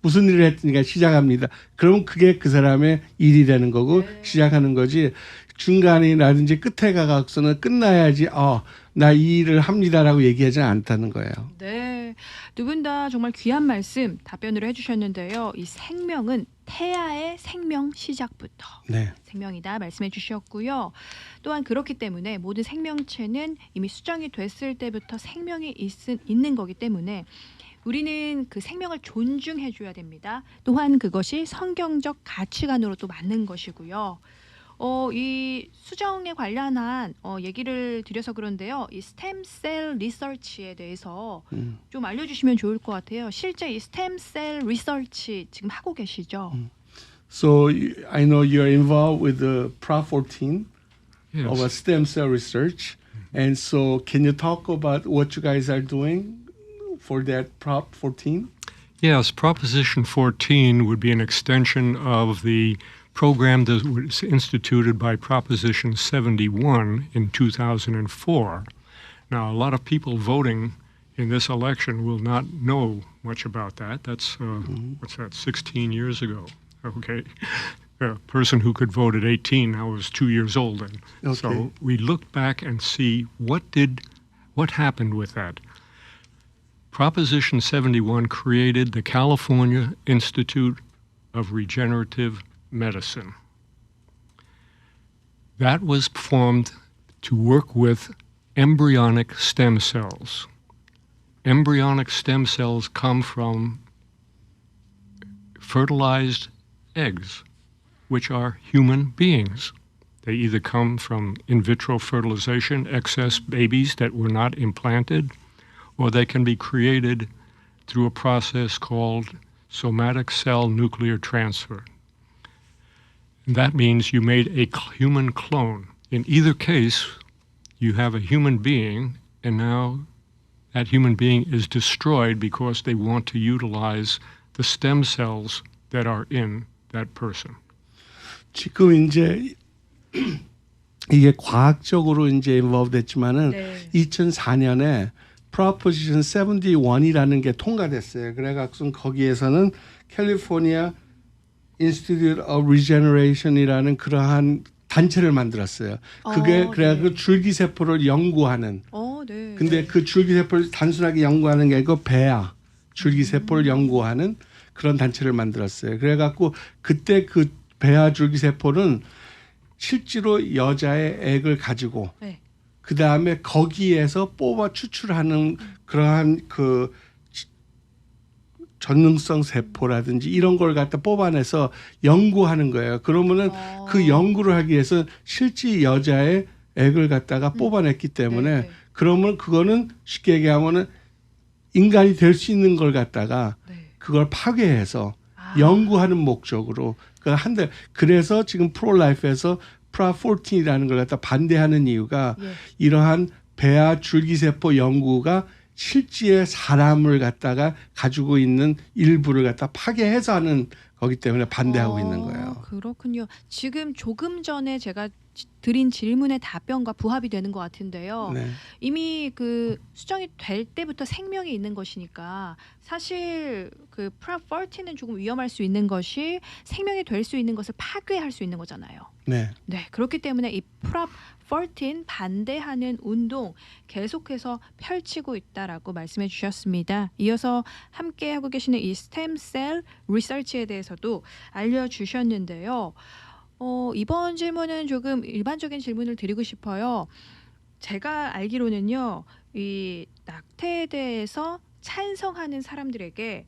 무슨 일을 했으니까 시작합니다. 그러면 그게 그 사람의 일이 되는 거고 시작하는 거지, 중간이라든지 끝에 가서는 끝나야지 나 이 일을 합니다라고 얘기하지 않다는 거예요. 네, 두 분 다 정말 귀한 말씀 답변으로 해주셨는데요. 이 생명은 태아의 생명 시작부터 생명이다 말씀해 주셨고요. 또한 그렇기 때문에 모든 생명체는 이미 수정이 됐을 때부터 생명이 있는 거기 때문에 우리는 그 생명을 존중해 줘야 됩니다. 또한 그것이 성경적 가치관으로 또 맞는 것이고요. 이 수정에 관련한 얘기를 드려서 그런데요. 이 스템셀 리서치에 대해서 좀 알려주시면 좋을 것 같아요. 실제 이 스템셀 리서치 지금 하고 계시죠? So I know you're involved with the Prop 14 Yes. of a stem cell research, and so can you talk about what you guys are doing for that Prop 14? Yes, Proposition 14 would be an extension of the program that was instituted by Proposition 71 in 2004. Now, a lot of people voting in this election will not know much about that. That's, 16 years ago. Okay. A person who could vote at 18 now was 2 years old then. Okay. So we look back and see what happened with that. Proposition 71 created the California Institute of Regenerative Medicine. That was formed to work with embryonic stem cells. Embryonic stem cells come from fertilized eggs, which are human beings. They either come from in vitro fertilization, excess babies that were not implanted, or they can be created through a process called somatic cell nuclear transfer. And that means you made a human clone. In either case, you have a human being, and now that human being is destroyed because they want to utilize the stem cells that are in that person. 지금 이제 이게 과학적으로 이제 involved 됐지만은 2004년에 Proposition 71이라는 게 통과됐어요. 그래갖고 거기에서는 캘리포니아 Institute of Regeneration이라는 그러한 단체를 만들었어요. 그게 그래갖고 줄기세포를 연구하는. 근데 그 줄기세포를 단순하게 연구하는 게 아니고 배아 줄기세포를 연구하는 그런 단체를 만들었어요. 그래갖고 그때 그 배아 줄기세포는 실제로 여자의 액을 가지고 그 다음에 거기에서 뽑아 추출하는 그러한 그 전능성 세포라든지 이런 걸 갖다 뽑아내서 연구하는 거예요. 그러면은 그 연구를 하기 위해서 실제 여자의 액을 갖다가 뽑아냈기 때문에 그러면 그거는 쉽게 얘기하면은 인간이 될 수 있는 걸 갖다가 그걸 파괴해서 연구하는 목적으로 한데 그래서 지금 프로라이프에서 프라 14이라는 걸 갖다 반대하는 이유가 이러한 배아 줄기세포 연구가 실제의 사람을 갖다가 가지고 있는 일부를 갖다 파괴해서 하는 거기 때문에 반대하고 있는 거예요. 그렇군요. 지금 조금 전에 제가 드린 질문의 답변과 부합이 되는 것 같은데요. 이미 그 수정이 될 때부터 생명이 있는 것이니까 사실 그 프랍 14는 조금 위험할 수 있는 것이 생명이 될 수 있는 것을 파괴할 수 있는 거잖아요. 네, 그렇기 때문에 이 프랍 14 반대하는 운동 계속해서 펼치고 있다라고 말씀해 주셨습니다. 이어서 함께 하고 계시는 이 스템셀 리서치에 대해서도 알려주셨는데요. 이번 질문은 조금 일반적인 질문을 드리고 싶어요. 제가 알기로는요, 이 낙태에 대해서 찬성하는 사람들에게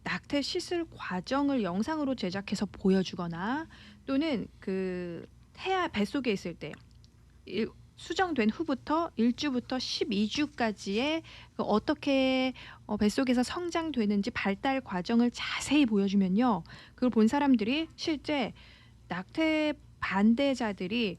낙태 시술 과정을 영상으로 제작해서 보여주거나 또는 그 태아 뱃속에 있을 때 수정된 후부터 1주부터 12주까지의 어떻게 뱃속에서 성장되는지 발달 과정을 자세히 보여주면요. 그걸 본 사람들이 실제 낙태 반대자들이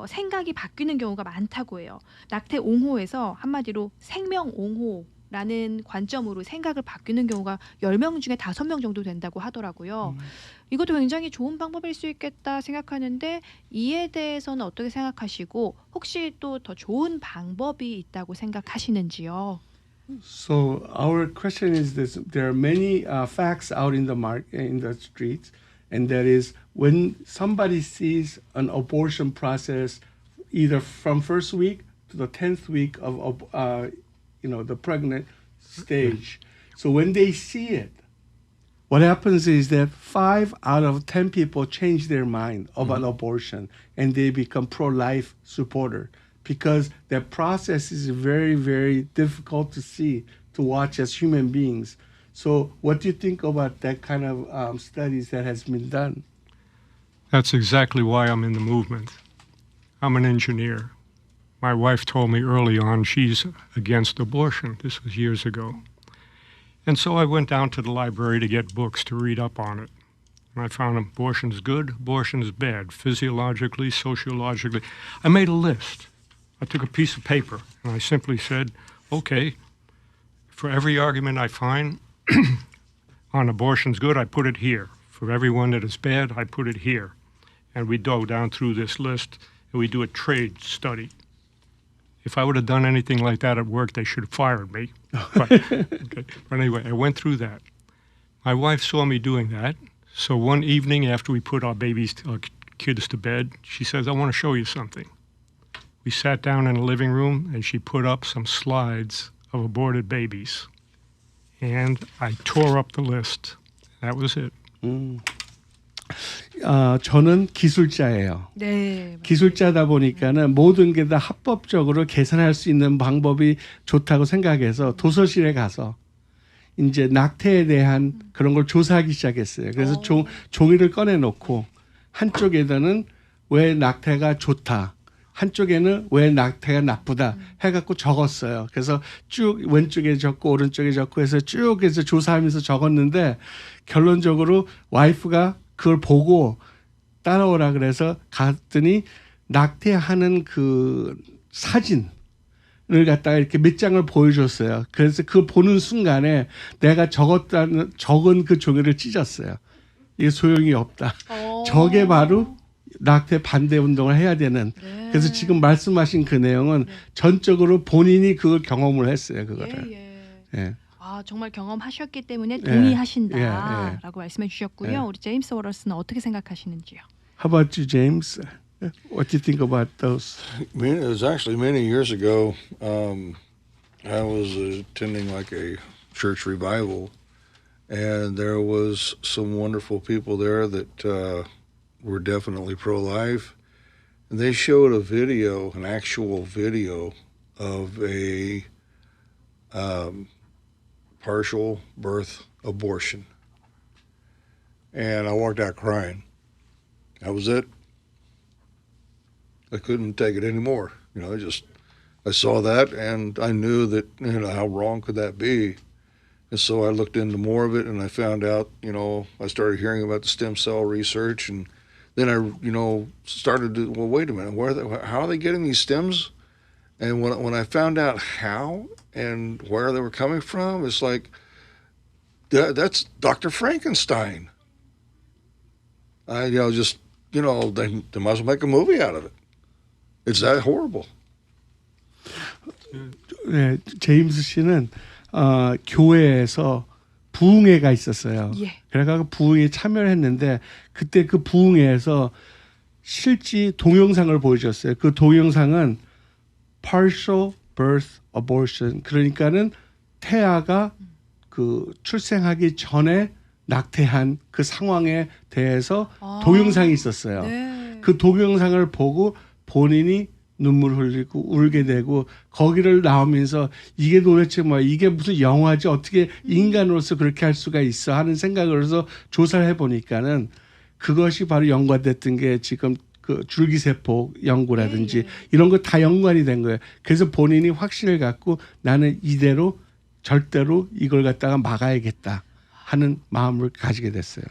생각이 바뀌는 경우가 많다고 해요. 낙태 옹호에서 한마디로 생명 옹호라는 관점으로 생각을 바뀌는 경우가 10명 중에 5명 정도 된다고 하더라고요. 이것도 굉장히 좋은 방법일 수 있겠다 생각하는데 이에 대해서는 어떻게 생각하시고 혹시 또 더 좋은 방법이 있다고 생각하시는지요? So our question is this: there are many facts out in the streets, and that is when somebody sees an abortion process, either from first week to the 10th week of the pregnant stage. So when they see it, what happens is that 5 out of 10 people change their mind about abortion and they become pro-life supporter because that process is very, very difficult to see, to watch as human beings. So what do you think about that kind of studies that has been done? That's exactly why I'm in the movement. I'm an engineer. My wife told me early on she's against abortion. This was years ago. And so I went down to the library to get books to read up on it. And I found abortion is good, abortion is bad, physiologically, sociologically. I made a list. I took a piece of paper and I simply said, okay, for every argument I find on abortion's good, I put it here. For every one that is bad, I put it here. And we dove down through this list and we do a trade study. If I would have done anything like that at work, they should have fired me. But anyway, I went through that. My wife saw me doing that. So one evening after we put our kids to bed, she says, I want to show you something. We sat down in the living room and she put up some slides of aborted babies. And I tore up the list. That was it. 저는 기술자예요. 네. 기술자다 보니까는 모든 게 다 합법적으로 계산할 수 있는 방법이 좋다고 생각해서 도서실에 가서 이제 낙태에 대한 그런 걸 조사하기 시작했어요. 그래서 종이를 꺼내놓고 한쪽에는 왜 낙태가 좋다, 한쪽에는 왜 낙태가 나쁘다 해갖고 적었어요. 그래서 쭉 왼쪽에 적고 오른쪽에 적고 해서 쭉 해서 조사하면서 적었는데 결론적으로 와이프가 그걸 보고 따라오라 그래서 갔더니 낙태하는 그 사진을 갖다가 이렇게 몇 장을 보여줬어요. 그래서 그걸 보는 순간에 내가 적은 그 종이를 찢었어요. 이게 소용이 없다. 저게 바로 낙태 반대 운동을 해야 되는. 네. 그래서 지금 말씀하신 그 내용은 전적으로 본인이 그걸 경험을 했어요. 그거를. 예. 아, 정말 경험하셨기 때문에 동의하신다라고 예. 말씀해 주셨고요. 예. 우리 제임스 워러스는 어떻게 생각하시는지요? How about you, James? What do you think about those? It was actually many years ago. I was attending like a church revival, and there was some wonderful people there that were definitely pro-life. And they showed a video, an actual video of a partial birth abortion. And I walked out crying. That was it. I couldn't take it anymore. I saw that and I knew that, how wrong could that be? And so I looked into more of it and I found out, I started hearing about the stem cell research, and then I, started to, well, wait a minute, how are they getting these stems? And when I found out how and where they were coming from, it's like, that's Dr. Frankenstein. They might as well make a movie out of it. It's that horrible. 네, 제임스 씨는 교회에서 부흥회가 있었어요. 예. 그래서 부흥회에 참여를 했는데 그때 그 부흥회에서 실제 동영상을 보여줬어요. 그 동영상은 partial birth abortion, 그러니까는 태아가 그 출생하기 전에 낙태한 그 상황에 대해서 동영상이 있었어요. 네. 그 동영상을 보고 본인이 눈물 흘리고 울게 되고 거기를 나오면서 이게 도대체 뭐야, 이게 무슨 영화지, 어떻게 인간으로서 그렇게 할 수가 있어 하는 생각을 해서 조사를 해보니까는 그것이 바로 연관됐던 게 지금 그 줄기세포 연구라든지 이런 거 다 연관이 된 거예요. 그래서 본인이 확신을 갖고 나는 이대로 절대로 이걸 갖다가 막아야겠다 하는 마음을 가지게 됐어요.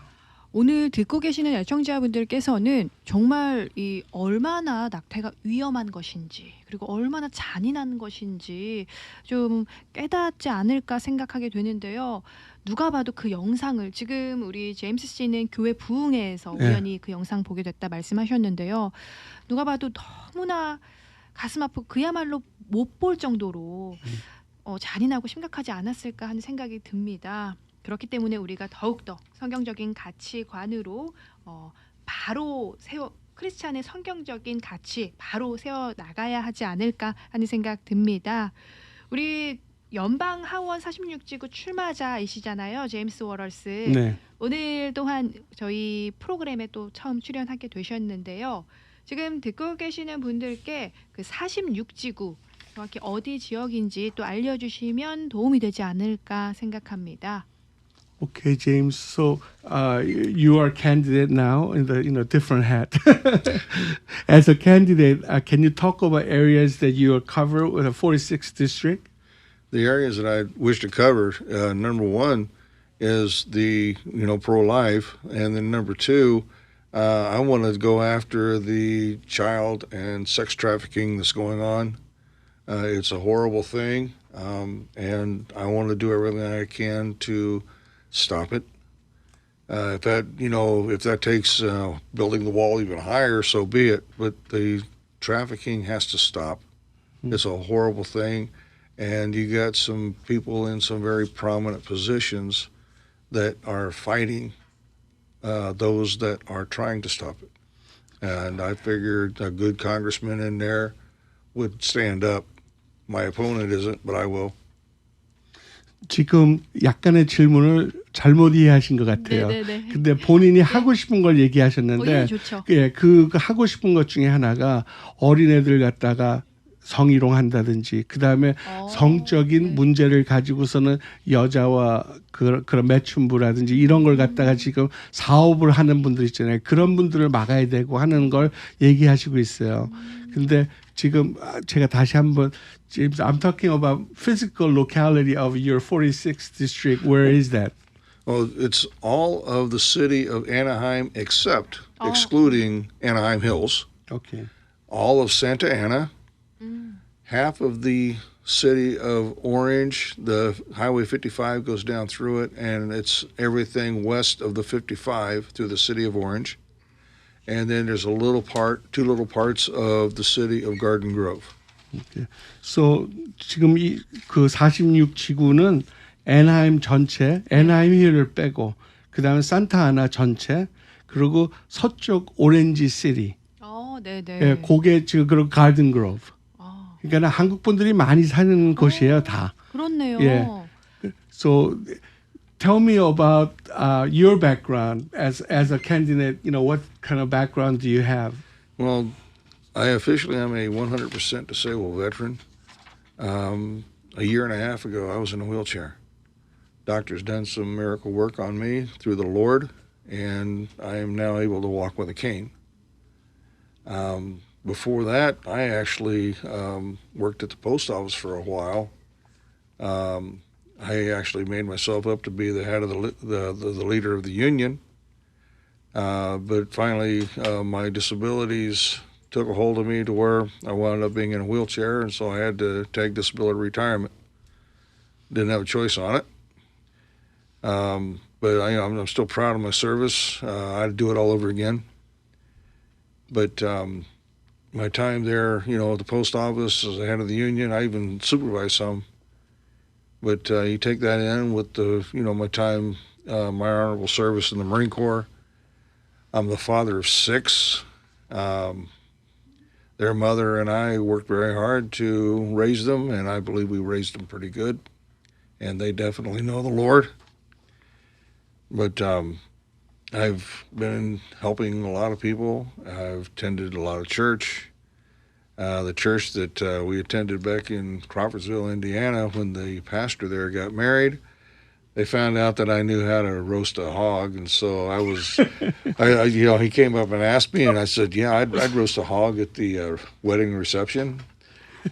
오늘 듣고 계시는 애청자분들께서는 정말 이 얼마나 낙태가 위험한 것인지, 그리고 얼마나 잔인한 것인지 좀 깨닫지 않을까 생각하게 되는데요. 누가 봐도 그 영상을, 지금 우리 제임스 씨는 교회 부흥회에서 우연히 그 영상 보게 됐다 말씀하셨는데요. 누가 봐도 너무나 가슴 아프고 그야말로 못 볼 정도로 잔인하고 심각하지 않았을까 하는 생각이 듭니다. 그렇기 때문에 우리가 더욱더 성경적인 가치관으로 바로 크리스찬의 성경적인 가치 바로 세워 나가야 하지 않을까 하는 생각 듭니다. 우리 연방 하원 46지구 출마자이시잖아요, 제임스 워러스. 네. 오늘 또한 저희 프로그램에 또 처음 출연하게 되셨는데요. 지금 듣고 계시는 분들께 그 46지구 정확히 어디 지역인지 또 알려주시면 도움이 되지 않을까 생각합니다. Okay, James. So you are a candidate now in the different hat. As a candidate, can you talk about areas that you cover with the 46th district? The areas that I wish to cover, number one, is the pro-life, and then number two, I want to go after the child and sex trafficking that's going on. It's a horrible thing, and I want to do everything I can to stop it. If that takes building the wall even higher, so be it. But the trafficking has to stop. It's a horrible thing, and you got some people in some very prominent positions that are fighting those that are trying to stop it. And I figured a good congressman in there would stand up. My opponent isn't, but I will. 지금 약간의 질문을 잘못 이해하신 것 같아요. 네네네. 근데 본인이 하고 싶은 걸 얘기하셨는데 예, 좋죠. 예, 그 하고 싶은 것 중에 하나가 어린애들 갖다가 성희롱한다든지 그다음에 성적인 네. 문제를 가지고서는 여자와 그런 매춘부라든지 이런 걸 갖다가 지금 사업을 하는 분들 있잖아요. 그런 분들을 막아야 되고 하는 걸 얘기하시고 있어요. 근데 지금 제가 다시 한번 I'm talking about physical locality of your 46th district. Where is that? Well, it's all of the city of Anaheim excluding Anaheim Hills, Okay. all of Santa Ana, half of the city of Orange. The Highway 55 goes down through it, and it's everything west of the 55 through the city of Orange. And then there's two little parts of the city of Garden Grove. Okay. So 지금 그 46지구는 애나하임 전체, 애나하임 힐을 빼고 그다음에 산타아나 전체 그리고 서쪽 오렌지 시티. 네네. 예, 그게 지금 그리고 가든 그로브. 그러니까 한국 분들이 많이 사는 곳이에요, 다. 그렇네요. 예. So tell me about your background as a candidate. You know, what kind of background do you have? Well, I officially am a 100% disabled veteran. A year and a half ago, I was in a wheelchair. Doctor's done some miracle work on me through the Lord, and I am now able to walk with a cane. Before that, I actually worked at the post office for a while. I actually made myself up to be the head of the leader of the union. But finally, my disabilities took a hold of me to where I wound up being in a wheelchair, and so I had to take disability retirement. Didn't have a choice on it. But I'm still proud of my service. I'd do it all over again. But my time there, at the post office as the head of the union, I even supervised some. But you take that in with my time, my honorable service in the Marine Corps. I'm the father of 6. Their mother and I worked very hard to raise them, and I believe we raised them pretty good. And they definitely know the Lord. But I've been helping a lot of people. I've attended a lot of church. The church that we attended back in Crawfordsville, Indiana, when the pastor there got married, they found out that I knew how to roast a hog, and so I was, he came up and asked me, and I said, yeah, I'd roast a hog at the wedding reception.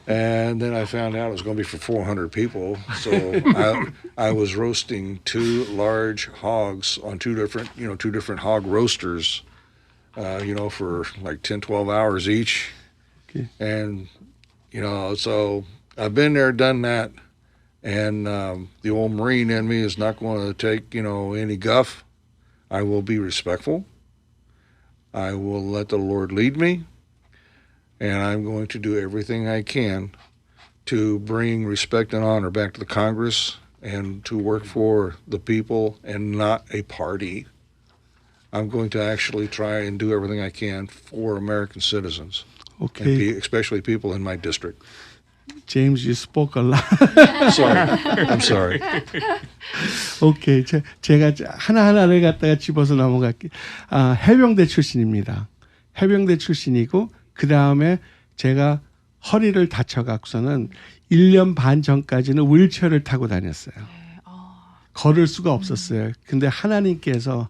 And then I found out it was going to be for 400 people, so I was roasting 2 large hogs on 2 different hog roasters, for like 10, 12 hours each. Okay. And, so I've been there, done that. And the old Marine in me is not going to take, any guff. I will be respectful. I will let the Lord lead me. And I'm going to do everything I can to bring respect and honor back to the Congress and to work for the people and not a party. I'm going to actually try and do everything I can for American citizens. Okay. And especially people in my district. James, you spoke a lot. Sorry. I'm sorry. 오케이. 제가 하나하나를 갖다가 집어서 넘어갈게요. 해병대 출신입니다. 해병대 출신이고 그 다음에 제가 허리를 다쳐갖고서는 1년 반 전까지는 휠체어를 타고 다녔어요. 걸을 수가 없었어요. 근데 하나님께서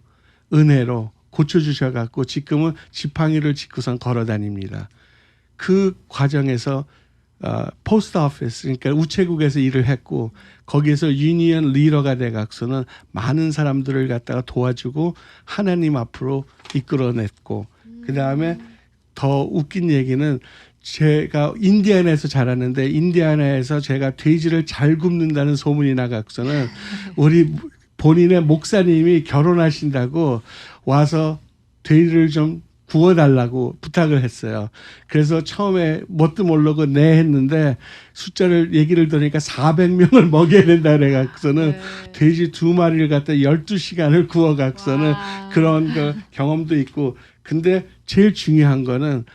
은혜로 고쳐주셔갖고 지금은 지팡이를 짚고선 걸어 다닙니다. 그 과정에서 포스트 오피스, 그러니까 우체국에서 일을 했고 거기에서 유니언 리더가 돼갖고서는 많은 사람들을 갖다가 도와주고 하나님 앞으로 이끌어냈고 그 다음에 더 웃긴 얘기는 제가 인디애나에서 자랐는데 인디애나에서 제가 돼지를 잘 굽는다는 소문이 나갖고서는 우리 본인의 목사님이 결혼하신다고 와서 돼지를 좀 구워달라고 부탁을 했어요. 그래서 처음에 뭣도 모르고 네 했는데 숫자를 얘기를 들으니까 400명을 먹여야 된다 그래갖고서는 돼지 2마리를 갖다 12시간을 구워갖고서는 그런 그 경험도 있고 근데 제일 중요한 거는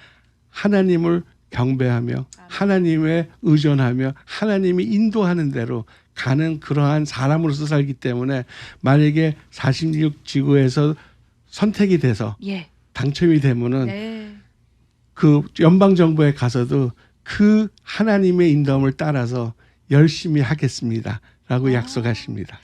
하나님을 경배하며 하나님의 의존하며 하나님이 인도하는 대로 가는 그러한 사람으로서 살기 때문에 만약에 46지구에서 선택이 돼서 예. 당첨이 되면은 네. 그 연방 정부에 가서도 그 하나님의 인도함을 따라서 열심히 하겠습니다라고 약속하십니다.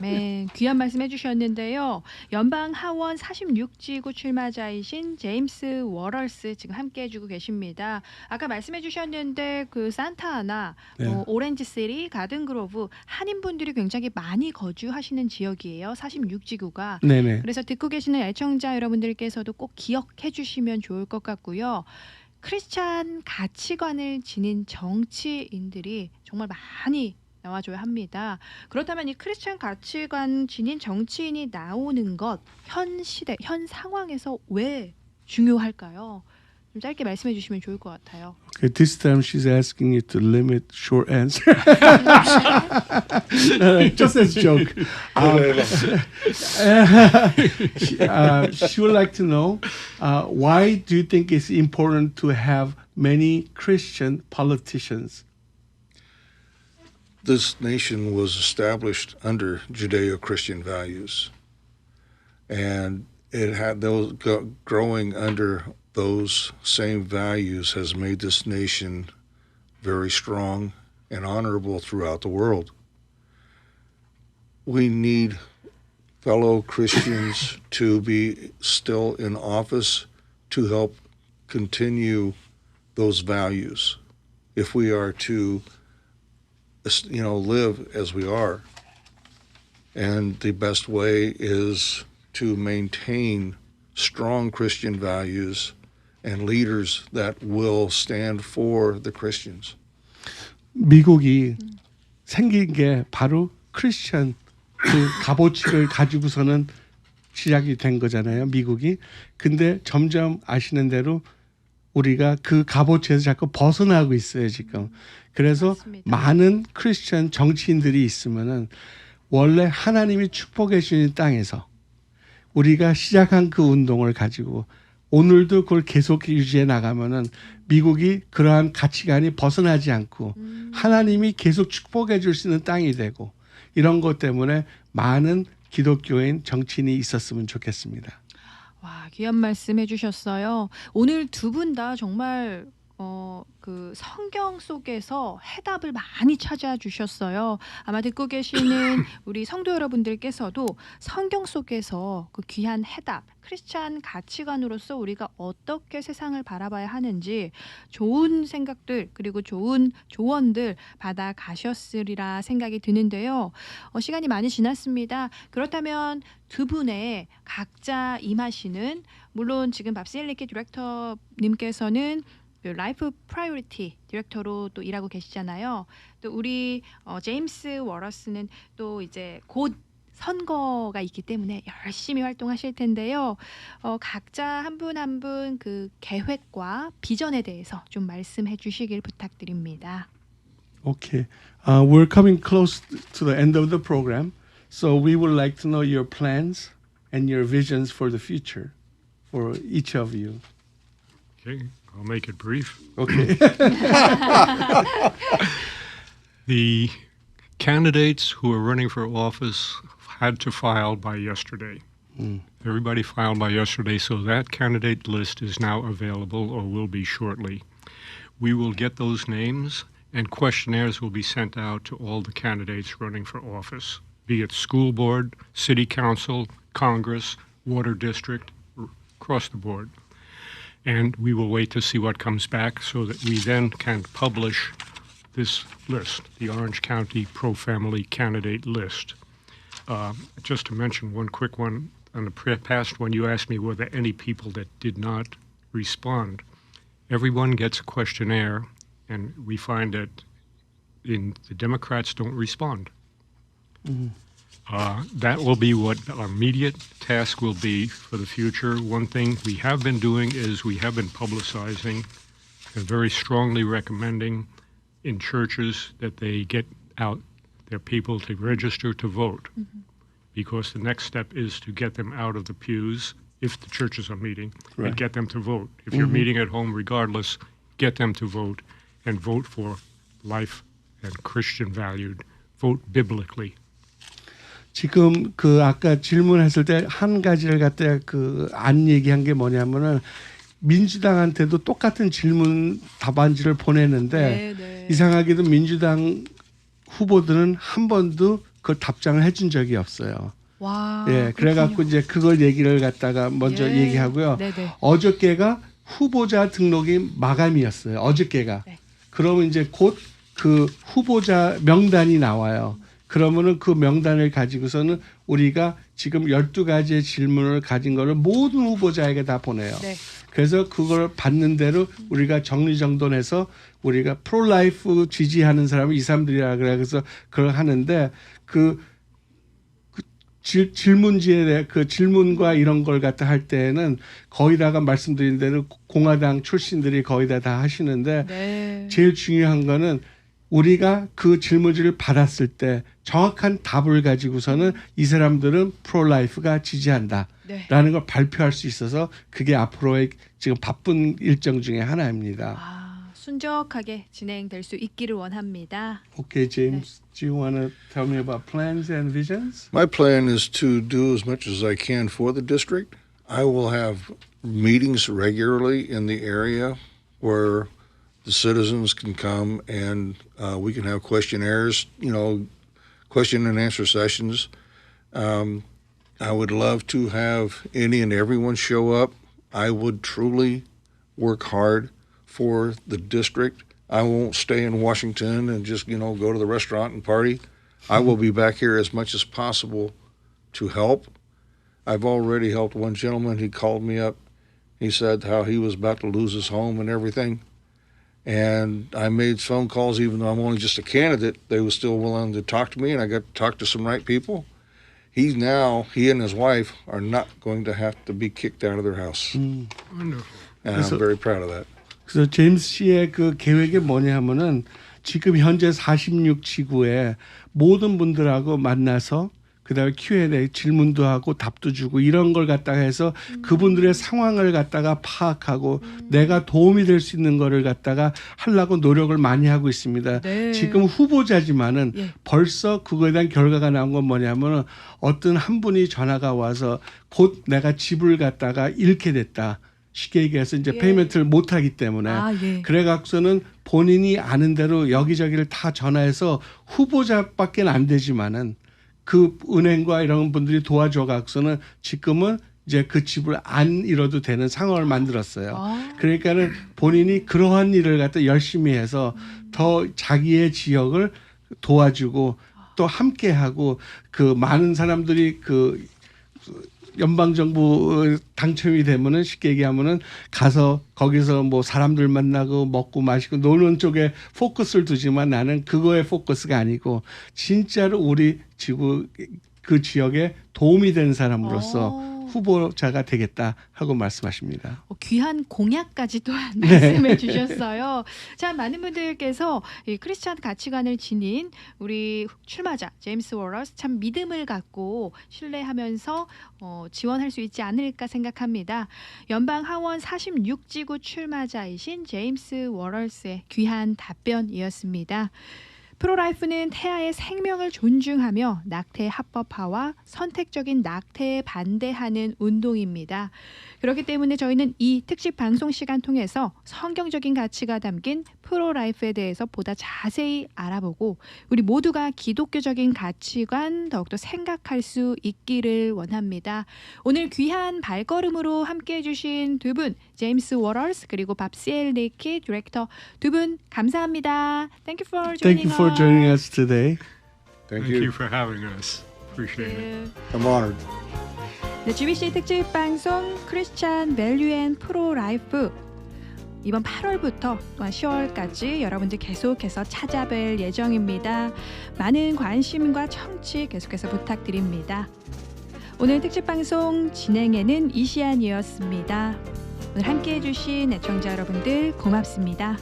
네, 귀한 말씀 해주셨는데요. 연방 하원 46지구 출마자이신 제임스 워럴스 지금 함께 해주고 계십니다. 아까 말씀해주셨는데 그 산타아나, 네. 오렌지시티, 가든그로브 한인분들이 굉장히 많이 거주하시는 지역이에요. 46지구가. 네네. 그래서 듣고 계시는 애청자 여러분들께서도 꼭 기억해 주시면 좋을 것 같고요. 크리스찬 가치관을 지닌 정치인들이 정말 많이 나와줘야 합니다. 그렇다면 이 크리스찬 가치관 지닌 정치인이 나오는 것, 현 시대, 현 상황에서 왜 중요할까요? 좀 짧게 말씀해 주시면 좋을 것 같아요. Okay, this time she's asking you to limit short answer. Just as a joke. She would like to know why do you think it's important to have many Christian politicians? This nation was established under Judeo-Christian values, and it had those growing under those same values has made this nation very strong and honorable throughout the world. We need fellow Christians to be still in office to help continue those values if we are to live as we are. And the best way is to maintain strong Christian values and leaders that will stand for the Christians. 미국이 생긴 게 바로 크리스천 그 값어치를 가지고서는 시작이 된 거잖아요. 미국이. 근데 점점 아시는 대로 우리가 그 값어치에서 자꾸 벗어나고 있어요, 지금. 그래서 맞습니다. 많은 크리스천 정치인들이 있으면은 원래 하나님이 축복해 주신 땅에서 우리가 시작한 그 운동을 가지고 오늘도 그걸 계속 유지해 나가면은 미국이 그러한 가치관이 벗어나지 않고 하나님이 계속 축복해 줄 수 있는 땅이 되고 이런 것 때문에 많은 기독교인 정치인이 있었으면 좋겠습니다. 와, 귀한 말씀 해주셨어요. 오늘 두 분 다 정말 그 성경 속에서 해답을 많이 찾아 주셨어요. 아마 듣고 계시는 우리 성도 여러분들께서도 성경 속에서 그 귀한 해답, 크리스찬 가치관으로서 우리가 어떻게 세상을 바라봐야 하는지 좋은 생각들 그리고 좋은 조언들 받아 가셨으리라 생각이 드는데요. 시간이 많이 지났습니다. 그렇다면 두 분의 각자 임하시는 물론 지금 시엘니키 디렉터님께서는 라이프 프라이오리티 디렉터로 또 일하고 계시잖아요. 또 우리 제임스 워러스는 또 이제 곧 선거가 있기 때문에 열심히 활동하실 텐데요. 각자 한 분 한 분 그 계획과 비전에 대해서 좀 말씀해 주시길 부탁드립니다. Okay. We're coming close to the end of the program. So we would like to know your plans and your visions for the future for each of you. Okay, I'll make it brief. Okay. The candidates who are running for office had to file by yesterday. Everybody filed by yesterday, so that candidate list is now available or will be shortly. We will get those names, and questionnaires will be sent out to all the candidates running for office, be it school board, city council, Congress, water district, across the board. And we will wait to see what comes back so that we then can publish this list, the Orange County Pro-Family Candidate List. Just to mention one quick one, on the past one you asked me were there any people that did not respond. Everyone gets a questionnaire, and we find that the Democrats don't respond. That will be what our immediate task will be for the future. One thing we have been doing is we have been publicizing and very strongly recommending in churches that they get out their people to register to vote, because the next step is to get them out of the pews if the churches are meeting, Right. and get them to vote. If you're meeting at home regardless, get them to vote and vote for life and Christian valued vote biblically. 지금 그 아까 질문했을 때 한 가지를 갖다 그 안 얘기한 게 뭐냐면은 민주당한테도 똑같은 질문 답안지를 보내는데 이상하게도 민주당 후보들은 한 번도 그 답장을 해준 적이 없어요. 와. 예, 그래갖고 이제 그걸 얘기를 갖다가 먼저 얘기하고요. 네네. 어저께가 후보자 등록이 마감이었어요. 어저께가. 네. 그러면 이제 곧 그 후보자 명단이 나와요. 그러면은 그 명단을 가지고서는 우리가 지금 12가지의 질문을 가진 거를 모든 후보자에게 다 보내요. 네. 그래서 그걸 받는 대로 우리가 정리정돈해서 우리가 프로라이프 지지하는 사람이 이 사람들이라 그래서 그걸 하는데 그 질문지에 대해 그 질문과 이런 걸 갖다 할 때는 거의다가 말씀드린 대로 공화당 출신들이 거의 다 하시는데 네. 제일 중요한 거는 우리가 그 질문지를 받았을 때 정확한 답을 가지고서는 이 사람들은 프로라이프가 지지한다라는 네. 걸 발표할 수 있어서 그게 앞으로의 지금 바쁜 일정 중에 하나입니다. 아, 순적하게 진행될 수 있기를 원합니다. Okay, James, do you want to tell me about plans and visions? My plan is to do as much as I can for the district. I will have meetings regularly in the area where the citizens can come and we can have questionnaires, question and answer sessions. I would love to have any and everyone show up. I would truly work hard for the district. I won't stay in Washington and just, go to the restaurant and party. I will be back here as much as possible to help. I've already helped one gentleman. He called me up. He said how he was about to lose his home and everything. And I made phone calls, even though I'm only just a candidate. They were still willing to talk to me, and I got to talk to some right people. He and his wife are not going to have to be kicked out of their house. Wonderful. And I'm very proud of that. 그래서 제임스 씨의 그 계획이 뭐냐면은 지금 현재 46지구에 모든 분들하고 만나서 그다음에 Q&A 질문도 하고 답도 주고 이런 걸 갖다가 해서 그분들의 상황을 갖다가 파악하고 내가 도움이 될 수 있는 거를 갖다가 하려고 노력을 많이 하고 있습니다. 네. 지금 후보자지만은 예. 벌써 그거에 대한 결과가 나온 건 뭐냐면은 어떤 한 분이 전화가 와서 곧 내가 집을 갖다가 잃게 됐다. 쉽게 얘기해서 이제 예. 페이먼트를 못 하기 때문에 예. 그래갖고서는 본인이 아는 대로 여기저기를 다 전화해서 후보자밖에 안 되지만은 그 은행과 이런 분들이 도와줘 갖고서는 지금은 이제 그 집을 안 잃어도 되는 상황을 만들었어요. 그러니까는 본인이 그러한 일을 갖다 열심히 해서 더 자기의 지역을 도와주고 또 함께하고 그 많은 사람들이 그 연방정부 당첨이 되면은 쉽게 얘기하면은 가서 거기서 뭐 사람들 만나고 먹고 마시고 노는 쪽에 포커스를 두지만 나는 그거에 포커스가 아니고 진짜로 우리 지구 그 지역에 도움이 되는 사람으로서 후보자가 되겠다 하고 말씀하십니다. 귀한 공약까지 또한 말씀해 주셨어요. 자, 많은 분들께서 이 크리스찬 가치관을 지닌 우리 출마자 제임스 워러스 참 믿음을 갖고 신뢰하면서 지원할 수 있지 않을까 생각합니다. 연방 하원 46지구 출마자이신 제임스 워러스의 귀한 답변이었습니다. 프로라이프는 태아의 생명을 존중하며 낙태 합법화와 선택적인 낙태에 반대하는 운동입니다. 그렇기 때문에 저희는 이 특집 방송 시간 통해서 성경적인 가치가 담긴 프로라이프에 대해서 보다 자세히 알아보고 우리 모두가 기독교적인 가치관 더욱더 생각할 수 있기를 원합니다. 오늘 귀한 발걸음으로 함께해 주신 두 분, 제임스 워러스 그리고 밥 시엘니키 디렉터 두 분 감사합니다. Thank you for Thank you for joining us today. Thank Thank you you. for having us. Appreciate it. I'm honored. 네, GBC 특집 방송 크리스찬 밸류 앤 프로 라이프 이번 8월부터 또한 10월까지 여러분들 계속해서 찾아뵐 예정입니다. 많은 관심과 청취 계속해서 부탁드립니다. 오늘 특집 방송 진행에는 이시안이었습니다. 오늘 함께해 주신 애청자 여러분들 고맙습니다.